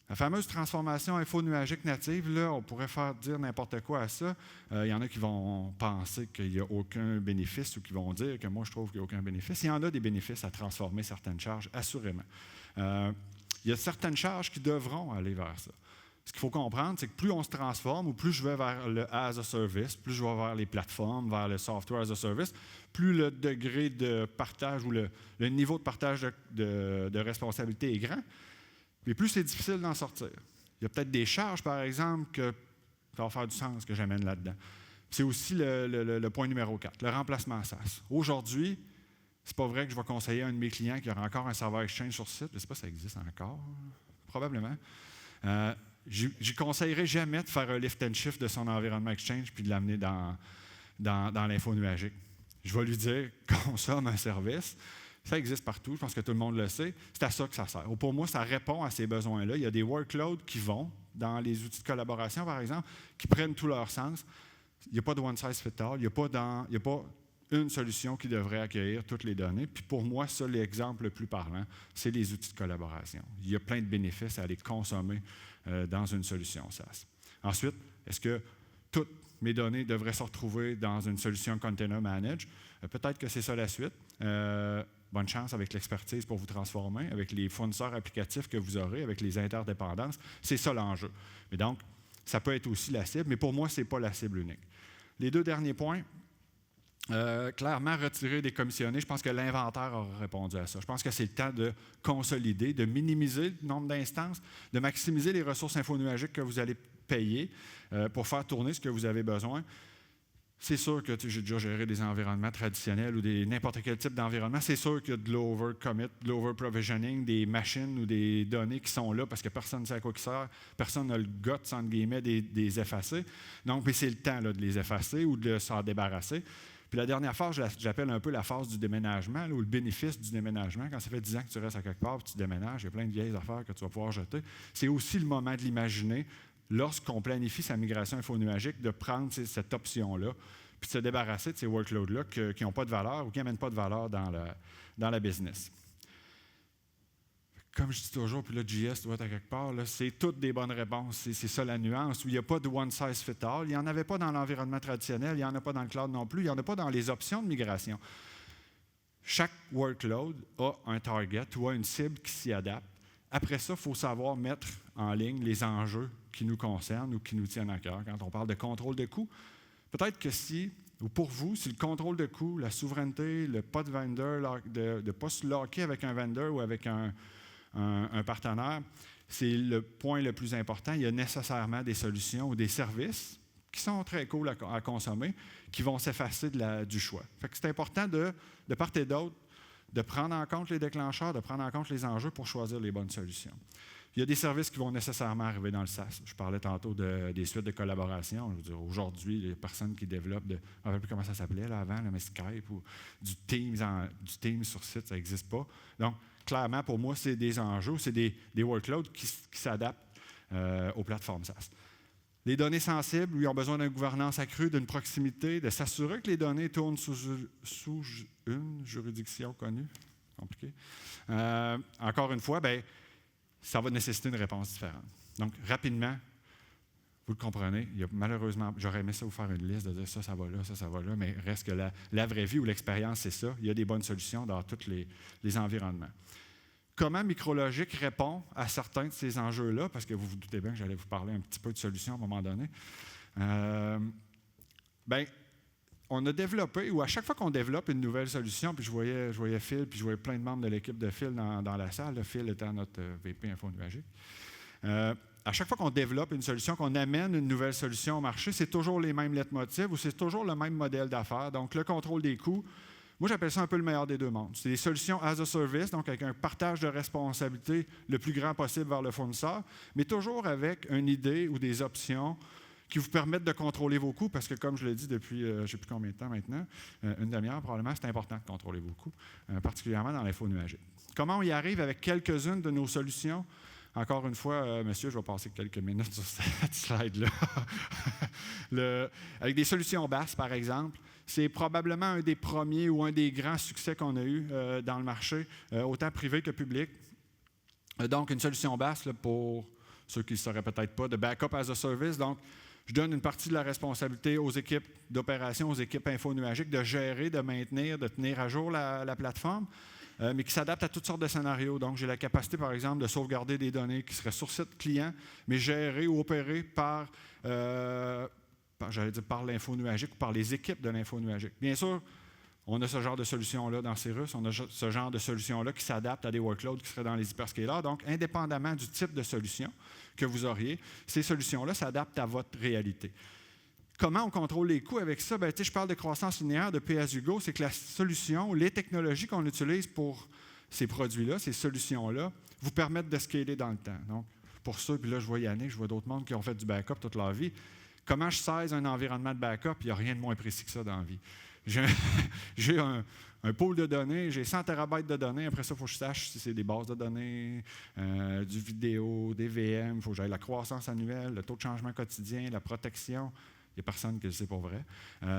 La fameuse transformation infonuagique native, là, on pourrait faire dire n'importe quoi à ça. Il y en a qui vont penser qu'il n'y a aucun bénéfice ou qui vont dire que moi, je trouve qu'il n'y a aucun bénéfice. Il y en a des bénéfices à transformer certaines charges, assurément. Il y a certaines charges qui devront aller vers ça. Ce qu'il faut comprendre, c'est que plus on se transforme ou plus je vais vers le as a service, plus je vais vers les plateformes, vers le software as a service, plus le degré de partage ou le niveau de partage de responsabilité est grand. Mais plus c'est difficile d'en sortir. Il y a peut-être des charges, par exemple, que ça va faire du sens que j'amène là-dedans. C'est aussi le point numéro 4, le remplacement SaaS. Aujourd'hui, c'est pas vrai que je vais conseiller à un de mes clients qui aura encore un serveur Exchange sur site. Je ne sais pas si ça existe encore, probablement. Je ne conseillerais jamais de faire un lift and shift de son environnement Exchange puis de l'amener dans l'infonuagique. Je vais lui dire, consomme un service. Ça existe partout, je pense que tout le monde le sait. C'est à ça que ça sert. Pour moi, ça répond à ces besoins-là. Il y a des workloads qui vont dans les outils de collaboration, par exemple, qui prennent tout leur sens. Il n'y a pas de one size fit all. Il n'y a pas une solution qui devrait accueillir toutes les données. Puis pour moi, ça, l'exemple le plus parlant, c'est les outils de collaboration. Il y a plein de bénéfices à les consommer dans une solution SaaS. Ensuite, est-ce que toutes mes données devraient se retrouver dans une solution Container Manage? Peut-être que c'est ça la suite. Bonne chance avec l'expertise pour vous transformer, avec les fournisseurs applicatifs que vous aurez, avec les interdépendances. C'est ça l'enjeu. Mais donc, ça peut être aussi la cible, mais pour moi, ce n'est pas la cible unique. Les 2 derniers points, clairement retirer des commissionnés, je pense que l'inventaire aura répondu à ça. Je pense que c'est le temps de consolider, de minimiser le nombre d'instances, de maximiser les ressources infonuagiques que vous allez payer pour faire tourner ce que vous avez besoin. C'est sûr que j'ai déjà géré des environnements traditionnels ou n'importe quel type d'environnement. C'est sûr qu'il y a de l'over-commit, de l'over-provisioning, des machines ou des données qui sont là parce que personne ne sait à quoi ils servent, personne n'a le guts, entre guillemets, des effacer. Donc, c'est le temps là, de les effacer ou de s'en débarrasser. Puis la dernière phase, j'appelle un peu la phase du déménagement, là, ou le bénéfice du déménagement. Quand ça fait 10 ans que tu restes à quelque part et tu déménages, il y a plein de vieilles affaires que tu vas pouvoir jeter. C'est aussi le moment de l'imaginer lorsqu'on planifie sa migration infonuagique, de prendre cette option-là, puis de se débarrasser de ces workloads-là qui n'ont pas de valeur ou qui n'amènent pas de valeur dans la business. Comme je dis toujours, puis là, JS doit être à quelque part, là, c'est toutes des bonnes réponses. C'est ça la nuance, où il n'y a pas de one size fit all. Il n'y en avait pas dans l'environnement traditionnel, il n'y en a pas dans le cloud non plus, il n'y en a pas dans les options de migration. Chaque workload a un target ou a une cible qui s'y adapte. Après ça, il faut savoir mettre en ligne les enjeux qui nous concernent ou qui nous tiennent à cœur. Quand on parle de contrôle de coûts, peut-être que ou pour vous, si le contrôle de coûts, la souveraineté, le pas de vendor, de ne pas se locker avec un vendor ou avec un partenaire, c'est le point le plus important. Il y a nécessairement des solutions ou des services qui sont très cool à consommer, qui vont s'effacer du choix. Fait que c'est important de part et d'autre, de prendre en compte les déclencheurs, de prendre en compte les enjeux pour choisir les bonnes solutions. Il y a des services qui vont nécessairement arriver dans le SaaS. Je parlais tantôt des suites de collaboration. Je veux dire, aujourd'hui, il y a personne qui développe je ne me rappelle plus comment ça s'appelait là, avant, mais Skype ou du Teams sur site, ça n'existe pas. Donc, clairement, pour moi, c'est des enjeux, c'est des workloads qui s'adaptent aux plateformes SaaS. Les données sensibles, lui, ont besoin d'une gouvernance accrue, d'une proximité, de s'assurer que les données tournent sous une juridiction connue. Compliqué. Encore une fois, ça va nécessiter une réponse différente. Donc, rapidement, vous le comprenez, malheureusement, j'aurais aimé ça vous faire une liste de dire ça va là, ça va là, mais reste que la vraie vie ou l'expérience, c'est ça. Il y a des bonnes solutions dans tous les environnements. Comment Micrologic répond à certains de ces enjeux-là? Parce que vous vous doutez bien que j'allais vous parler un petit peu de solutions à un moment donné. On a développé, ou à chaque fois qu'on développe une nouvelle solution, puis je voyais Phil, puis je voyais plein de membres de l'équipe de Phil dans la salle, Phil étant notre VP infonuagique. À chaque fois qu'on développe une solution, qu'on amène une nouvelle solution au marché, c'est toujours les mêmes leitmotifs ou c'est toujours le même modèle d'affaires. Donc, le contrôle des coûts, moi, j'appelle ça un peu le meilleur des deux mondes. C'est des solutions as a service, donc avec un partage de responsabilité le plus grand possible vers le fournisseur, mais toujours avec une idée ou des options qui vous permettent de contrôler vos coûts, parce que, comme je l'ai dit depuis, je ne sais plus combien de temps maintenant, une demi-heure probablement, c'est important de contrôler vos coûts, particulièrement dans l'infonuagique. Comment on y arrive avec quelques-unes de nos solutions? Encore une fois, monsieur, je vais passer quelques minutes sur cette slide-là. Avec des solutions basses, par exemple, c'est probablement un des premiers ou un des grands succès qu'on a eu dans le marché, autant privé que public. Donc, une solution basse, là, pour ceux qui ne sauraient peut-être pas, de backup as a service. Donc, je donne une partie de la responsabilité aux équipes d'opération, aux équipes infonuagiques de gérer, de maintenir, de tenir à jour la plateforme, mais qui s'adapte à toutes sortes de scénarios. Donc, j'ai la capacité, par exemple, de sauvegarder des données qui seraient sur site client, mais gérées ou opérées par l'infonuagique ou par les équipes de l'infonuagique. Bien sûr, on a ce genre de solution-là dans Cirrus, on a ce genre de solution-là qui s'adapte à des workloads qui seraient dans les hyperscalers. Donc, indépendamment du type de solution que vous auriez, ces solutions-là s'adaptent à votre réalité. Comment on contrôle les coûts avec ça? Je parle de croissance linéaire, de pay-as-you-go, c'est que la solution, les technologies qu'on utilise pour ces produits-là, ces solutions-là, vous permettent de scaler dans le temps. Donc, pour ça, puis là, je vois Yannick, je vois d'autres mondes qui ont fait du backup toute leur vie. Comment je size un environnement de backup? Il n'y a rien de moins précis que ça dans la vie. J'ai un pool de données, j'ai 100 terabytes de données. Après ça, il faut que je sache si c'est des bases de données, du vidéo, des VM. Il faut que j'aille la croissance annuelle, le taux de changement quotidien, la protection. Il n'y a personne qui le sait pour vrai.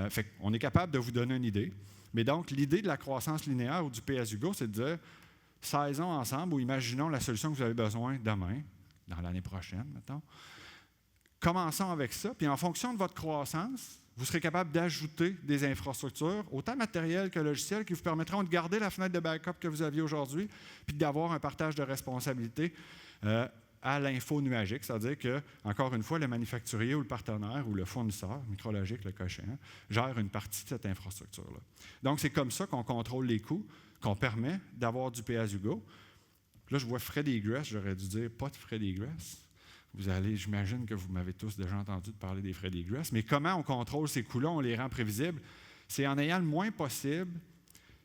Fait qu'on est capable de vous donner une idée. Mais donc, l'idée de la croissance linéaire ou du pay-as-you-go, c'est de dire, saisons ensemble ou imaginons la solution que vous avez besoin demain, dans l'année prochaine, mettons. commençons avec ça, puis en fonction de votre croissance, vous serez capable d'ajouter des infrastructures, autant matérielles que logicielles, qui vous permettront de garder la fenêtre de backup que vous aviez aujourd'hui, puis d'avoir un partage de responsabilité à l'info nuagique, c'est-à-dire que, encore une fois, le manufacturier ou le partenaire ou le fournisseur, Micrologic, le cas échéant, gère une partie de cette infrastructure-là. Donc, c'est comme ça qu'on contrôle les coûts, qu'on permet d'avoir du pay-as-you-go. Là, je vois frais d'égress, j'aurais dû dire pas de frais d'égress. Vous allez, j'imagine que vous m'avez tous déjà entendu parler des frais d'égress, mais comment on contrôle ces coûts-là, on les rend prévisibles? C'est en ayant le moins possible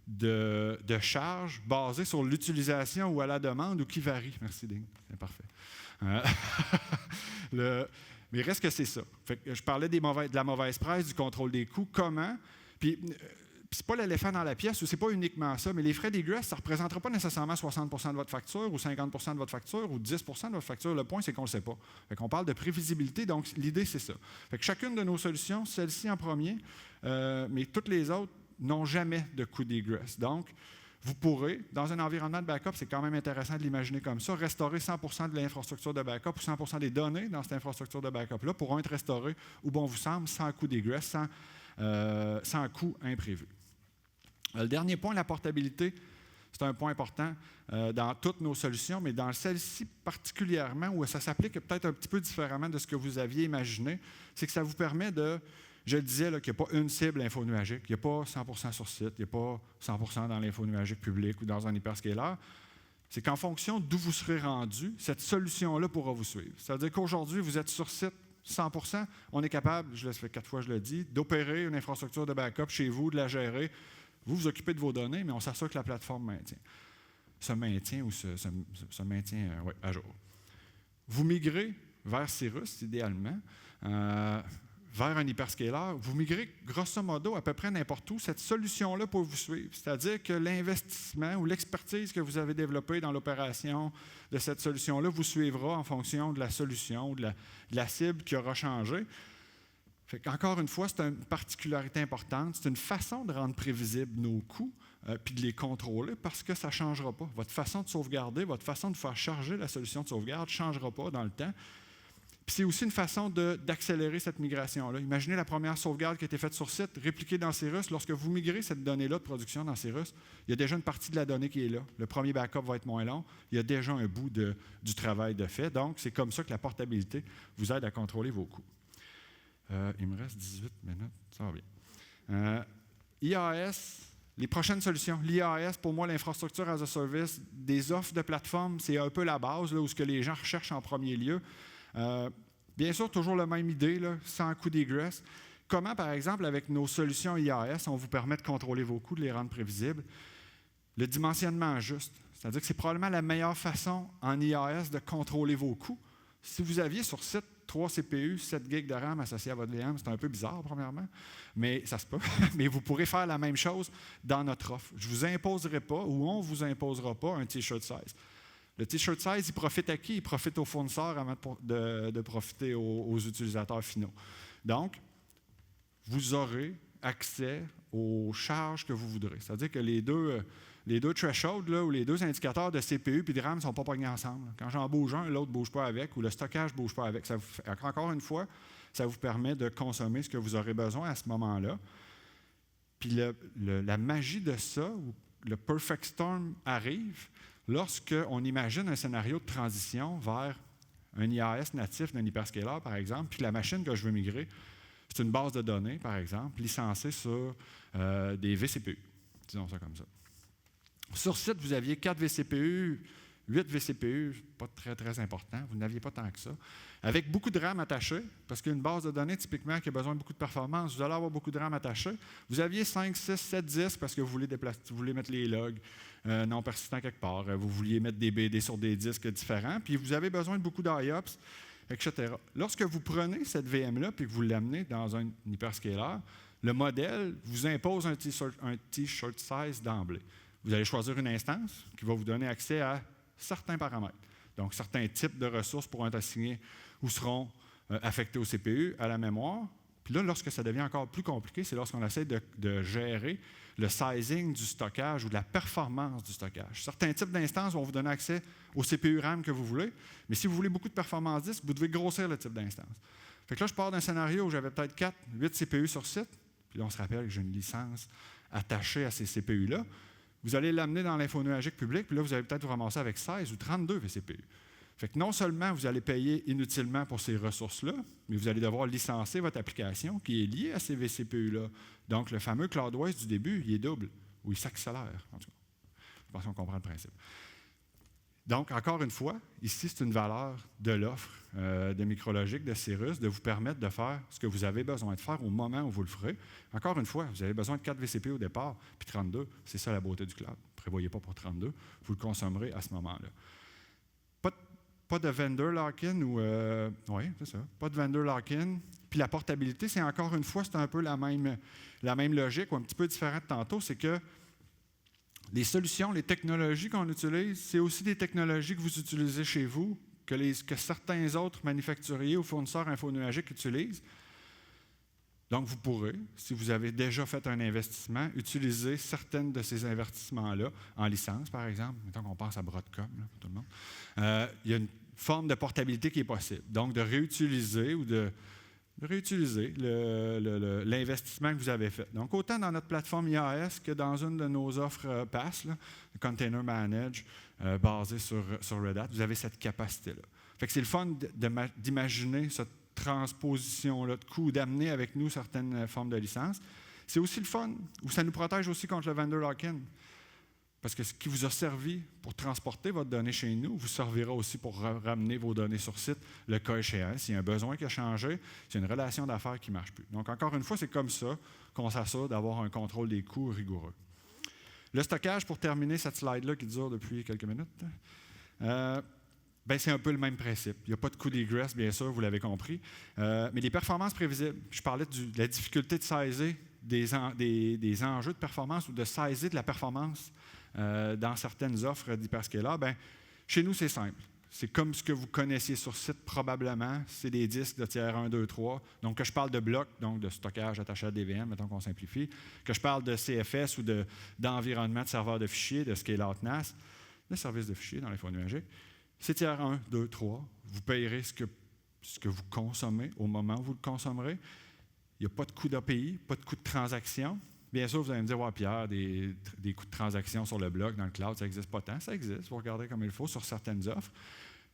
de charges basées sur l'utilisation ou à la demande ou qui varient. Merci, Ding. C'est parfait. Mais il reste que c'est ça. Fait que je parlais de la mauvaise presse, du contrôle des coûts. Comment? Puis c'est pas l'éléphant dans la pièce, ou c'est pas uniquement ça, mais les frais d'égress, ça ne représentera pas nécessairement 60 % de votre facture, ou 50 % de votre facture, ou 10 % de votre facture. Le point, c'est qu'on ne le sait pas. Fait qu'on parle de prévisibilité, donc l'idée, c'est ça. Fait que chacune de nos solutions, celle-ci en premier, mais toutes les autres n'ont jamais de coût d'égress. Donc, vous pourrez, dans un environnement de backup, c'est quand même intéressant de l'imaginer comme ça, restaurer 100 % de l'infrastructure de backup ou 100 % des données dans cette infrastructure de backup-là pourront être restaurées où bon vous semble, sans coût d'égress, sans coût imprévu. Le dernier point, la portabilité, c'est un point important dans toutes nos solutions, mais dans celle-ci particulièrement, où ça s'applique peut-être un petit peu différemment de ce que vous aviez imaginé, c'est que ça vous permet de, je le disais, là, qu'il n'y a pas une cible infonuagique, il n'y a pas 100 % sur site, il n'y a pas 100 % dans l'infonuagique public ou dans un hyperscaler. C'est qu'en fonction d'où vous serez rendu, cette solution-là pourra vous suivre. C'est-à-dire qu'aujourd'hui, vous êtes sur site 100 %, on est capable, je le fais 4 fois, je le dis, d'opérer une infrastructure de backup chez vous, de la gérer. Vous vous occupez de vos données, mais on s'assure que la plateforme se maintient à jour. Vous migrez vers Cirrus, idéalement, vers un hyperscaler. Vous migrez grosso modo à peu près n'importe où. Cette solution-là peut vous suivre. C'est-à-dire que l'investissement ou l'expertise que vous avez développée dans l'opération de cette solution-là vous suivra en fonction de la solution ou de la cible qui aura changé. Encore une fois, c'est une particularité importante. C'est une façon de rendre prévisibles nos coûts puis de les contrôler parce que ça ne changera pas. Votre façon de sauvegarder, votre façon de faire charger la solution de sauvegarde ne changera pas dans le temps. Puis c'est aussi une façon d'accélérer cette migration-là. Imaginez la première sauvegarde qui a été faite sur site, répliquée dans Cirrus. Lorsque vous migrez cette donnée-là de production dans Cirrus, il y a déjà une partie de la donnée qui est là. Le premier backup va être moins long. Il y a déjà un bout du travail de fait. Donc, c'est comme ça que la portabilité vous aide à contrôler vos coûts. Il me reste 18 minutes, ça va bien. IaaS, les prochaines solutions. L'IaaS, pour moi, l'infrastructure as a service, des offres de plateforme, c'est un peu la base, là, où ce que les gens recherchent en premier lieu. Bien sûr, toujours la même idée, là, sans coût d'égress. Comment, par exemple, avec nos solutions IaaS, on vous permet de contrôler vos coûts, de les rendre prévisibles? Le dimensionnement juste, c'est-à-dire que c'est probablement la meilleure façon en IaaS de contrôler vos coûts. Si vous aviez sur site 3 CPU, 7 GB de RAM associés à votre VM, c'est un peu bizarre, premièrement, mais ça se peut. Mais vous pourrez faire la même chose dans notre offre. Je ne vous imposerai pas, ou on ne vous imposera pas, un T-shirt size. Le T-shirt size, il profite à qui? Il profite aux fournisseurs avant de profiter aux utilisateurs finaux. Donc, vous aurez accès aux charges que vous voudrez. C'est-à-dire que les deux thresholds, là, ou les deux indicateurs de CPU et de RAM ne sont pas pognés ensemble. Quand j'en bouge un, l'autre ne bouge pas avec, ou le stockage ne bouge pas avec. Encore une fois, ça vous permet de consommer ce que vous aurez besoin à ce moment-là. Puis la magie de ça, ou le perfect storm arrive lorsqu'on imagine un scénario de transition vers un IaaS natif d'un hyperscaler, par exemple, puis la machine que je veux migrer, c'est une base de données, par exemple, licenciée sur des vCPU. Disons ça comme ça. Sur site, vous aviez 4 vCPU, 8 vCPU, pas très, très important. Vous n'aviez pas tant que ça. Avec beaucoup de RAM attaché, parce qu'une base de données, typiquement, qui a besoin de beaucoup de performance, vous allez avoir beaucoup de RAM attaché. Vous aviez 5, 6, 7 disques parce que vous voulez mettre les logs non persistants quelque part. Vous vouliez mettre des BD sur des disques différents. Puis vous avez besoin de beaucoup d'IOPS, etc. Lorsque vous prenez cette VM-là et que vous l'amenez dans un hyperscaler, le modèle vous impose un T-shirt size d'emblée. Vous allez choisir une instance qui va vous donner accès à certains paramètres. Donc, certains types de ressources pourront être assignés ou seront affectés au CPU, à la mémoire. Puis là, lorsque ça devient encore plus compliqué, c'est lorsqu'on essaie de gérer le sizing du stockage ou de la performance du stockage. Certains types d'instances vont vous donner accès au CPU RAM que vous voulez, mais si vous voulez beaucoup de performance disque, vous devez grossir le type d'instance. Fait que là, je pars d'un scénario où j'avais peut-être 4, 8 CPU sur site, puis là, on se rappelle que j'ai une licence attachée à ces CPU-là. Vous allez l'amener dans l'info nuagique public, puis là, vous allez peut-être vous ramasser avec 16 ou 32 vCPU. Fait que non seulement vous allez payer inutilement pour ces ressources-là, mais vous allez devoir licencier votre application qui est liée à ces vCPU-là. Donc, le fameux CloudWaste du début, il est double, ou il s'accélère, en tout cas. Je pense qu'on comprend le principe. Donc, encore une fois, ici, c'est une valeur de l'offre de Micrologic, de Cirrus, de vous permettre de faire ce que vous avez besoin de faire au moment où vous le ferez. Encore une fois, vous avez besoin de 4 vCPU au départ, puis 32, c'est ça la beauté du cloud. Ne prévoyez pas pour 32, vous le consommerez à ce moment-là. Pas de vendor lock-in ou... oui, c'est ça. Pas de vendor lock-in. Puis la portabilité, c'est encore une fois, c'est un peu la même logique ou un petit peu différente de tantôt, c'est que les solutions, les technologies qu'on utilise, c'est aussi des technologies que vous utilisez chez vous, que certains autres manufacturiers ou fournisseurs infonuagiques utilisent. Donc, vous pourrez, si vous avez déjà fait un investissement, utiliser certaines de ces investissements-là en licence, par exemple. Mettons qu'on pense à Broadcom, là, pour tout le monde. Il y a une forme de portabilité qui est possible. Donc, de réutiliser ou de réutiliser l'investissement que vous avez fait. Donc, autant dans notre plateforme IaaS que dans une de nos offres PaaS, là, le Container Manage, basé sur Red Hat, vous avez cette capacité-là. Fait que c'est le fun d'imaginer cette transposition-là de coûts, d'amener avec nous certaines formes de licences. C'est aussi le fun, où ça nous protège aussi contre le vendor lock-in. Parce que ce qui vous a servi pour transporter votre donnée chez nous, vous servira aussi pour ramener vos données sur site, le cas échéant, s'il y a un besoin qui a changé, s'il y a une relation d'affaires qui ne marche plus. Donc, encore une fois, c'est comme ça qu'on s'assure d'avoir un contrôle des coûts rigoureux. Le stockage, pour terminer cette slide-là qui dure depuis quelques minutes, c'est un peu le même principe. Il n'y a pas de coût d'égress, bien sûr, vous l'avez compris. Mais les performances prévisibles, je parlais de la difficulté de sizer des enjeux de performance ou de sizer de la performance dans certaines offres d'hyperscaler. Chez nous, c'est simple. C'est comme ce que vous connaissiez sur site probablement. C'est des disques de tiers 1, 2, 3. Donc, que je parle de blocs, donc de stockage attaché à DVM, mettons qu'on simplifie. Que je parle de CFS ou d'environnement de serveur de fichiers, de scale-out NAS, de service de fichiers dans l'info nuagique. C'est tiers 1, 2, 3. Vous payerez ce que vous consommez au moment où vous le consommerez. Il n'y a pas de coût d'API, pas de coût de transaction. Bien sûr, vous allez me dire, ouais, Pierre, des coûts de transaction sur le bloc, dans le cloud, ça n'existe pas tant. Ça existe, vous regardez comme il faut sur certaines offres.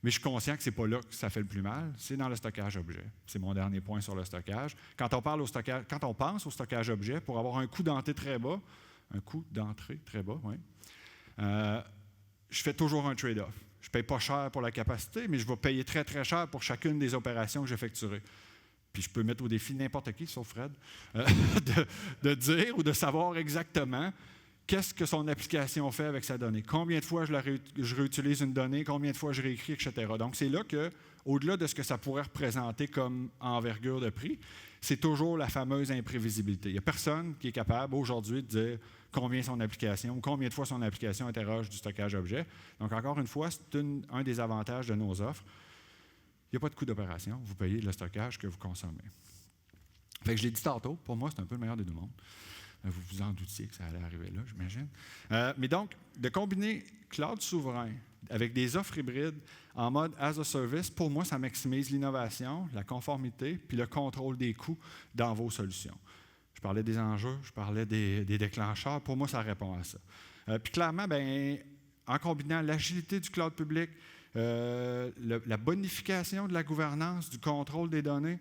Mais je suis conscient que ce n'est pas là que ça fait le plus mal, c'est dans le stockage objet. C'est mon dernier point sur le stockage. Quand on pense au stockage objet, pour avoir un coût d'entrée très bas, je fais toujours un trade-off. Je ne paye pas cher pour la capacité, mais je vais payer très, très cher pour chacune des opérations que j'effectuerai. Puis je peux mettre au défi n'importe qui, sauf Fred, de dire ou de savoir exactement qu'est-ce que son application fait avec sa donnée. Combien de fois je réutilise une donnée, combien de fois je réécris, etc. Donc, c'est là que, au-delà de ce que ça pourrait représenter comme envergure de prix, c'est toujours la fameuse imprévisibilité. Il n'y a personne qui est capable aujourd'hui de dire combien son application ou combien de fois son application interroge du stockage objet. Donc, encore une fois, c'est un des avantages de nos offres. Il n'y a pas de coût d'opération. Vous payez le stockage que vous consommez. Fait que je l'ai dit tantôt, pour moi, c'est un peu le meilleur des deux mondes. Vous vous en doutiez que ça allait arriver là, j'imagine. Mais donc, de combiner cloud souverain avec des offres hybrides en mode as a service, pour moi, ça maximise l'innovation, la conformité, puis le contrôle des coûts dans vos solutions. Je parlais des enjeux, je parlais des déclencheurs. Pour moi, ça répond à ça. Puis clairement, en combinant l'agilité du cloud public, la bonification de la gouvernance, du contrôle des données,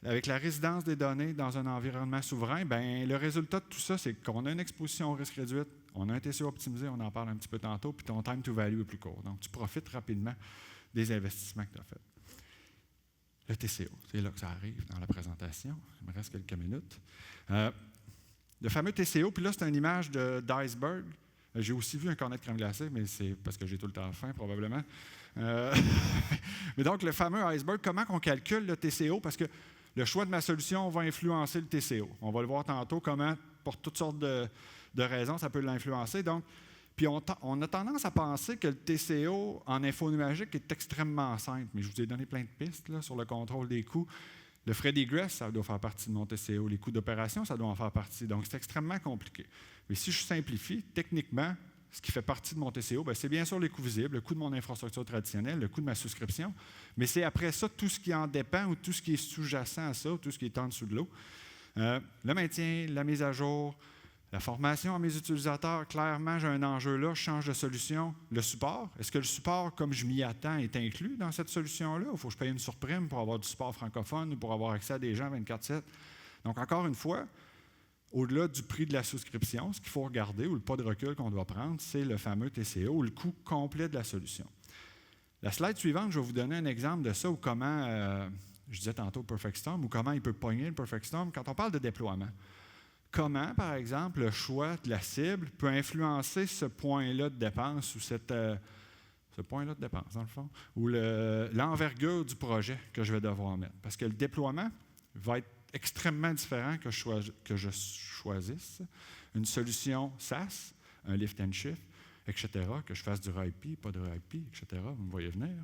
avec la résidence des données dans un environnement souverain, le résultat de tout ça, c'est qu'on a une exposition au risque réduite, on a un TCO optimisé, on en parle un petit peu tantôt, puis ton time to value est plus court. Donc, tu profites rapidement des investissements que tu as faits. Le TCO, c'est là que ça arrive dans la présentation. Il me reste quelques minutes. Le fameux TCO, puis là, c'est une image d'iceberg. J'ai aussi vu un cornet de crème glacée, mais c'est parce que j'ai tout le temps faim, probablement. Mais donc, le fameux iceberg, comment on calcule le TCO? Parce que le choix de ma solution va influencer le TCO. On va le voir tantôt comment, pour toutes sortes de raisons, ça peut l'influencer. Donc, puis on a tendance à penser que le TCO en info nuagique est extrêmement simple, mais je vous ai donné plein de pistes là, sur le contrôle des coûts. Le frais d'égress, ça doit faire partie de mon TCO. Les coûts d'opération, ça doit en faire partie. Donc, c'est extrêmement compliqué. Mais si je simplifie, techniquement, ce qui fait partie de mon TCO, bien, c'est bien sûr les coûts visibles, le coût de mon infrastructure traditionnelle, le coût de ma souscription, mais c'est après ça tout ce qui en dépend ou tout ce qui est sous-jacent à ça, ou tout ce qui est en dessous de l'eau. Le maintien, la mise à jour, la formation à mes utilisateurs, clairement, j'ai un enjeu là, je change de solution. Le support, est-ce que le support, comme je m'y attends, est inclus dans cette solution-là? Ou il faut que je paye une surprime pour avoir du support francophone ou pour avoir accès à des gens 24/7? Donc, encore une fois, au-delà du prix de la souscription, ce qu'il faut regarder, ou le pas de recul qu'on doit prendre, c'est le fameux TCO, ou le coût complet de la solution. La slide suivante, je vais vous donner un exemple de ça, ou comment, je disais tantôt Perfect Storm, ou comment il peut pogner le Perfect Storm quand on parle de déploiement. Comment, par exemple, le choix de la cible peut influencer ce point-là de dépense, ou ce point-là de dépense, dans le fond, ou l'envergure du projet que je vais devoir mettre. Parce que le déploiement va être extrêmement différent que je choisisse une solution SaaS, un lift and shift, etc., que je fasse du RIP, pas de RIP, etc., vous me voyez venir.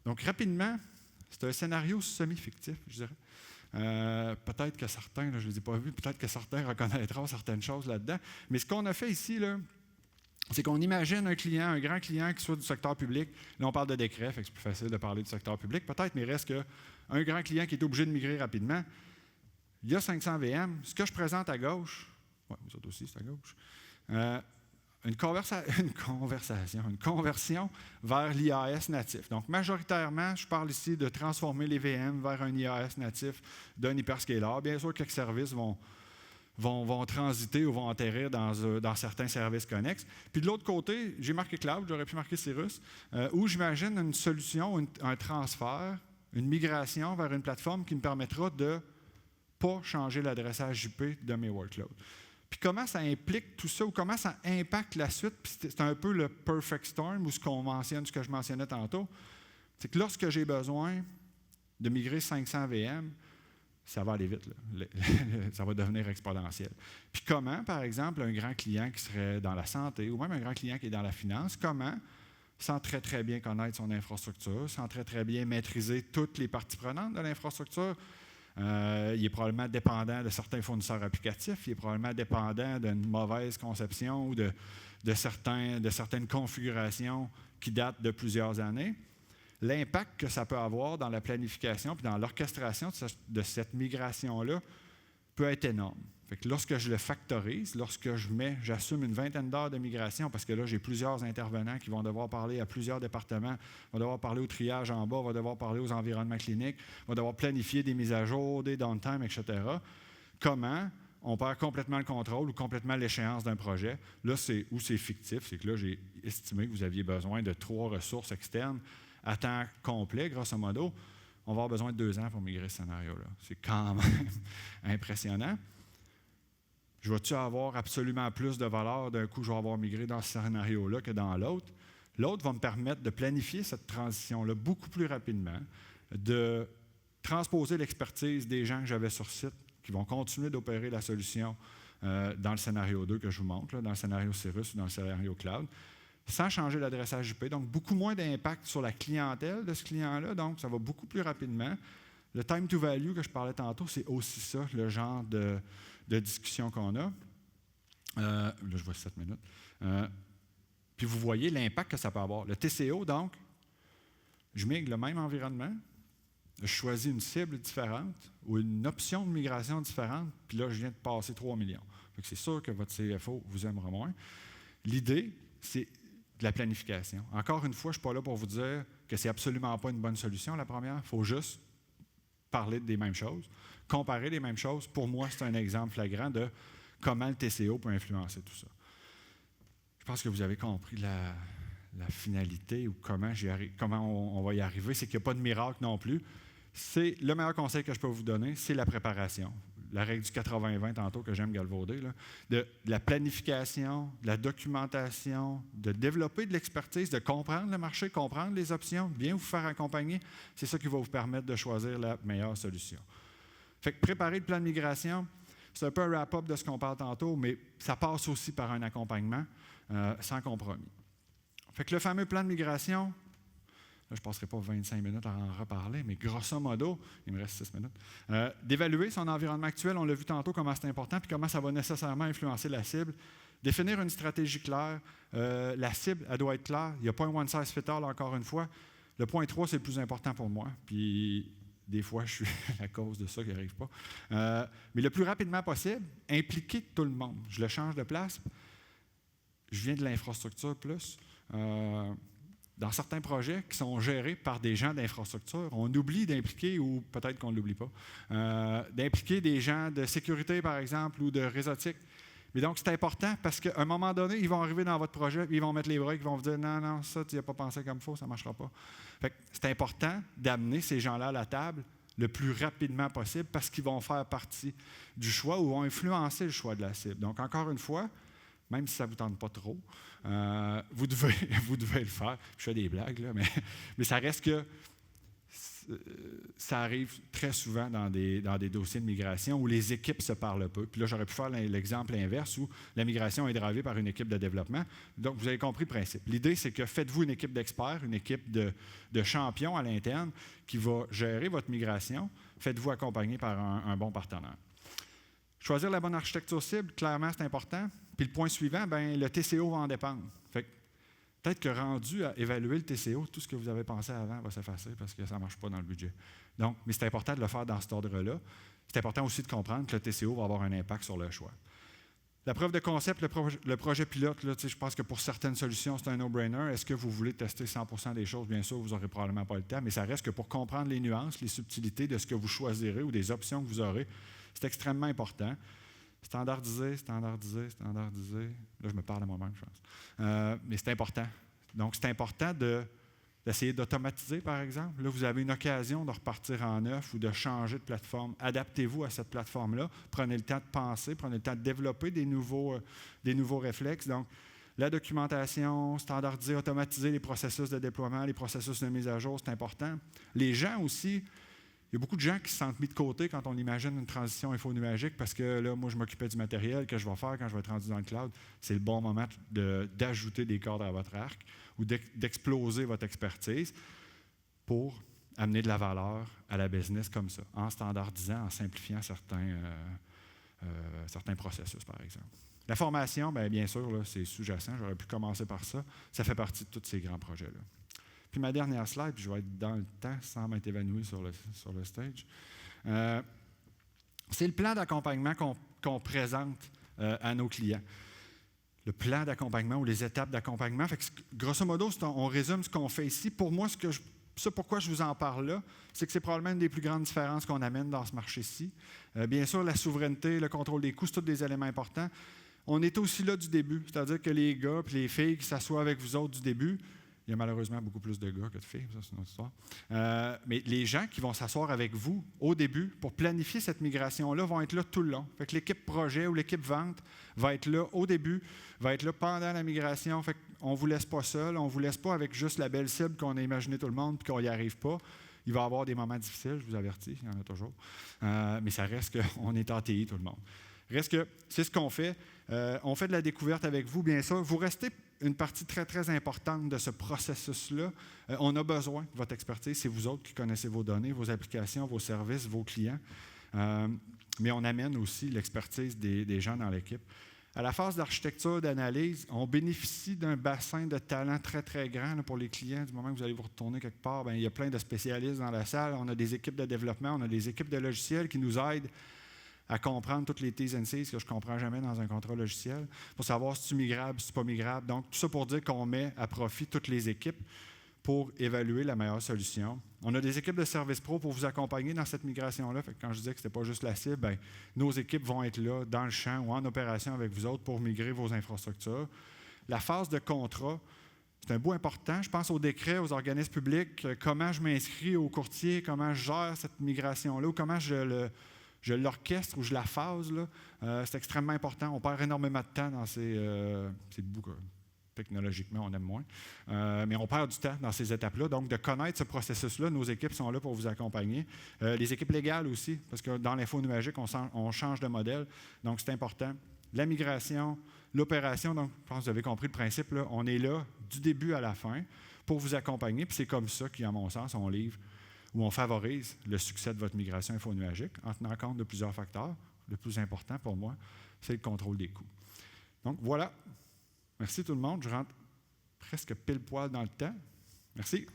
Donc, rapidement, c'est un scénario semi-fictif, je dirais. Peut-être que certains, là, je ne les ai pas vus, peut-être que certains reconnaîtront certaines choses là-dedans, mais ce qu'on a fait ici, là, c'est qu'on imagine un client, un grand client qui soit du secteur public. Là, on parle de décret, fait que c'est plus facile de parler du secteur public, peut-être, mais il reste qu'un grand client qui est obligé de migrer rapidement. Il y a 500 VM. Ce que je présente à gauche, oui, vous autres aussi, c'est à gauche, une conversion vers l'IAS natif. Donc, majoritairement, je parle ici de transformer les VM vers un IAS natif d'un hyperscaler. Bien sûr, quelques services vont transiter ou vont atterrir dans certains services connexes. Puis de l'autre côté, j'ai marqué Cloud, j'aurais pu marquer Cirrus, où j'imagine une solution, un transfert, une migration vers une plateforme qui me permettra de ne pas changer l'adressage IP de mes workloads. Puis comment ça implique tout ça ou comment ça impacte la suite, puis c'est un peu le perfect storm ou ce que je mentionnais tantôt, c'est que lorsque j'ai besoin de migrer 500 VM, ça va aller vite, là. Ça va devenir exponentiel. Puis comment, par exemple, un grand client qui serait dans la santé ou même un grand client qui est dans la finance, comment, sans très, très bien connaître son infrastructure, sans très, très bien maîtriser toutes les parties prenantes de l'infrastructure, il est probablement dépendant de certains fournisseurs applicatifs, il est probablement dépendant d'une mauvaise conception ou de certaines configurations qui datent de plusieurs années. L'impact que ça peut avoir dans la planification et dans l'orchestration de cette migration-là peut être énorme. Fait que lorsque je le factorise, lorsque j'assume une vingtaine d'heures de migration, parce que là, j'ai plusieurs intervenants qui vont devoir parler à plusieurs départements, vont devoir parler au triage en bas, vont devoir parler aux environnements cliniques, vont devoir planifier des mises à jour, des downtime, etc. Comment on perd complètement le contrôle ou complètement l'échéance d'un projet? Là, c'est fictif, c'est que là, j'ai estimé que vous aviez besoin de 3 ressources externes à temps complet, grosso modo. On va avoir besoin de 2 ans pour migrer ce scénario-là. C'est quand même impressionnant. Je vais-tu avoir absolument plus de valeur d'un coup je vais avoir migré dans ce scénario-là que dans l'autre? L'autre va me permettre de planifier cette transition-là beaucoup plus rapidement, de transposer l'expertise des gens que j'avais sur site qui vont continuer d'opérer la solution dans le scénario 2 que je vous montre, là, dans le scénario Cirrus ou dans le scénario Cloud, sans changer l'adressage IP. Donc, beaucoup moins d'impact sur la clientèle de ce client-là. Donc, ça va beaucoup plus rapidement. Le time to value que je parlais tantôt, c'est aussi ça, le genre de discussion qu'on a. Là, je vois 7 minutes. Puis vous voyez l'impact que ça peut avoir. Le TCO, donc, je migre le même environnement, je choisis une cible différente ou une option de migration différente, puis là, je viens de passer 3 millions. C'est sûr que votre CFO vous aimera moins. L'idée, c'est de la planification. Encore une fois, je ne suis pas là pour vous dire que ce n'est absolument pas une bonne solution, la première. Il faut juste parler des mêmes choses, comparer les mêmes choses. Pour moi, c'est un exemple flagrant de comment le TCO peut influencer tout ça. Je pense que vous avez compris la finalité ou comment on va y arriver. C'est qu'il n'y a pas de miracle non plus. C'est le meilleur conseil que je peux vous donner, c'est la préparation. La règle du 80-20 tantôt que j'aime galvauder, là, de la planification, de la documentation, de développer de l'expertise, de comprendre le marché, comprendre les options, bien vous faire accompagner. C'est ça qui va vous permettre de choisir la meilleure solution. Fait que préparer le plan de migration, c'est un peu un wrap-up de ce qu'on parle tantôt, mais ça passe aussi par un accompagnement sans compromis. Fait que le fameux plan de migration, je ne passerai pas 25 minutes à en reparler, mais grosso modo, il me reste 6 minutes, d'évaluer son environnement actuel, on l'a vu tantôt comment c'est important, puis comment ça va nécessairement influencer la cible. Définir une stratégie claire, la cible, elle doit être claire, il n'y a pas un one size fit all encore une fois. Le point 3, c'est le plus important pour moi, puis des fois, je suis à cause de ça qui n'arrive pas. Mais le plus rapidement possible, impliquer tout le monde. Je le change de place. Je viens de l'infrastructure plus. Dans certains projets qui sont gérés par des gens d'infrastructure, on oublie d'impliquer, ou peut-être qu'on ne l'oublie pas, d'impliquer des gens de sécurité, par exemple, ou de réseautique. Mais donc, c'est important parce qu'à un moment donné, ils vont arriver dans votre projet, ils vont mettre les breaks, ils vont vous dire « Non, ça, tu n'y as pas pensé comme il faut, ça ne marchera pas. » Fait que c'est important d'amener ces gens-là à la table le plus rapidement possible parce qu'ils vont faire partie du choix ou vont influencer le choix de la cible. Donc, encore une fois, même si ça ne vous tente pas trop, vous devez le faire. Je fais des blagues, là, mais ça reste que ça arrive très souvent dans des dossiers de migration où les équipes se parlent peu. Puis là, j'aurais pu faire l'exemple inverse où la migration est drivée par une équipe de développement. Donc, vous avez compris le principe. L'idée, c'est que faites-vous une équipe d'experts, une équipe de champions à l'interne qui va gérer votre migration. Faites-vous accompagner par un bon partenaire. Choisir la bonne architecture cible, clairement, c'est important. Puis le point suivant, le TCO va en dépendre. Fait que peut-être que rendu à évaluer le TCO, tout ce que vous avez pensé avant va s'effacer parce que ça ne marche pas dans le budget. Donc, mais c'est important de le faire dans cet ordre-là. C'est important aussi de comprendre que le TCO va avoir un impact sur le choix. La preuve de concept, le projet pilote, là, je pense que pour certaines solutions, c'est un no-brainer. Est-ce que vous voulez tester 100% des choses? Bien sûr, vous n'aurez probablement pas le temps, mais ça reste que pour comprendre les nuances, les subtilités de ce que vous choisirez ou des options que vous aurez, c'est extrêmement important. Standardiser. Là, je me parle à moi-même, je pense. Mais c'est important. Donc, c'est important d'essayer d'automatiser, par exemple. Là, vous avez une occasion de repartir en neuf ou de changer de plateforme. Adaptez-vous à cette plateforme-là. Prenez le temps de penser, prenez le temps de développer des nouveaux réflexes. Donc, la documentation, standardiser, automatiser les processus de déploiement, les processus de mise à jour, c'est important. Les gens aussi. Il y a beaucoup de gens qui se sentent mis de côté quand on imagine une transition info-nuagique parce que là, moi, je m'occupais du matériel que je vais faire quand je vais être rendu dans le cloud. C'est le bon moment d'ajouter des cordes à votre arc ou d'exploser votre expertise pour amener de la valeur à la business comme ça, en standardisant, en simplifiant certains processus, par exemple. La formation, bien sûr, là, c'est sous-jacent. J'aurais pu commencer par ça. Ça fait partie de tous ces grands projets-là. Puis ma dernière slide, puis je vais être dans le temps sans m'être évanoui sur le stage. C'est le plan d'accompagnement qu'on présente à nos clients. Le plan d'accompagnement ou les étapes d'accompagnement. Fait que, grosso modo, on résume ce qu'on fait ici. Pour moi, pourquoi je vous en parle là, c'est que c'est probablement une des plus grandes différences qu'on amène dans ce marché-ci. Bien sûr, la souveraineté, le contrôle des coûts, c'est tous des éléments importants. On est aussi là du début, c'est-à-dire que les gars et les filles qui s'assoient avec vous autres du début, il y a malheureusement beaucoup plus de gars que de filles, ça c'est une autre histoire. Mais les gens qui vont s'asseoir avec vous au début pour planifier cette migration-là vont être là tout le long. Fait que l'équipe projet ou l'équipe vente va être là au début, va être là pendant la migration. Fait qu'on ne vous laisse pas seul, on ne vous laisse pas avec juste la belle cible qu'on a imaginée tout le monde et qu'on n'y arrive pas. Il va y avoir des moments difficiles, je vous avertis, il y en a toujours. Mais ça reste qu'on est en TI tout le monde. Reste que c'est ce qu'on fait. On fait de la découverte avec vous, bien sûr. Vous restez une partie très, très importante de ce processus-là. On a besoin de votre expertise. C'est vous autres qui connaissez vos données, vos applications, vos services, vos clients. Mais on amène aussi l'expertise des gens dans l'équipe. À la phase d'architecture, d'analyse, on bénéficie d'un bassin de talent très, très grand là, pour les clients. Du moment que vous allez vous retourner quelque part, il y a plein de spécialistes dans la salle. On a des équipes de développement, on a des équipes de logiciels qui nous aident à comprendre toutes les T's and C's que je ne comprends jamais dans un contrat logiciel, pour savoir si c'est migrable, si c'est pas migrable. Donc, tout ça pour dire qu'on met à profit toutes les équipes pour évaluer la meilleure solution. On a des équipes de service pro pour vous accompagner dans cette migration-là. Fait que quand je disais que ce n'était pas juste la cible, nos équipes vont être là, dans le champ ou en opération avec vous autres pour migrer vos infrastructures. La phase de contrat, c'est un bout important. Je pense aux décrets, aux organismes publics, comment je m'inscris au courtier, comment je gère cette migration-là ou comment je l'orchestre ou je la phase, là, c'est extrêmement important. On perd énormément de temps dans ces bouts que technologiquement on aime moins. Mais on perd du temps dans ces étapes-là. Donc, de connaître ce processus-là, nos équipes sont là pour vous accompagner. Les équipes légales aussi, parce que dans l'info nuagique, on change de modèle. Donc, c'est important. La migration, l'opération, donc, je pense que vous avez compris le principe, là, on est là du début à la fin pour vous accompagner. Puis c'est comme ça qu'à mon sens, on livre ou on favorise le succès de votre migration infonuagique en tenant compte de plusieurs facteurs. Le plus important pour moi, c'est le contrôle des coûts. Donc voilà. Merci tout le monde. Je rentre presque pile poil dans le temps. Merci.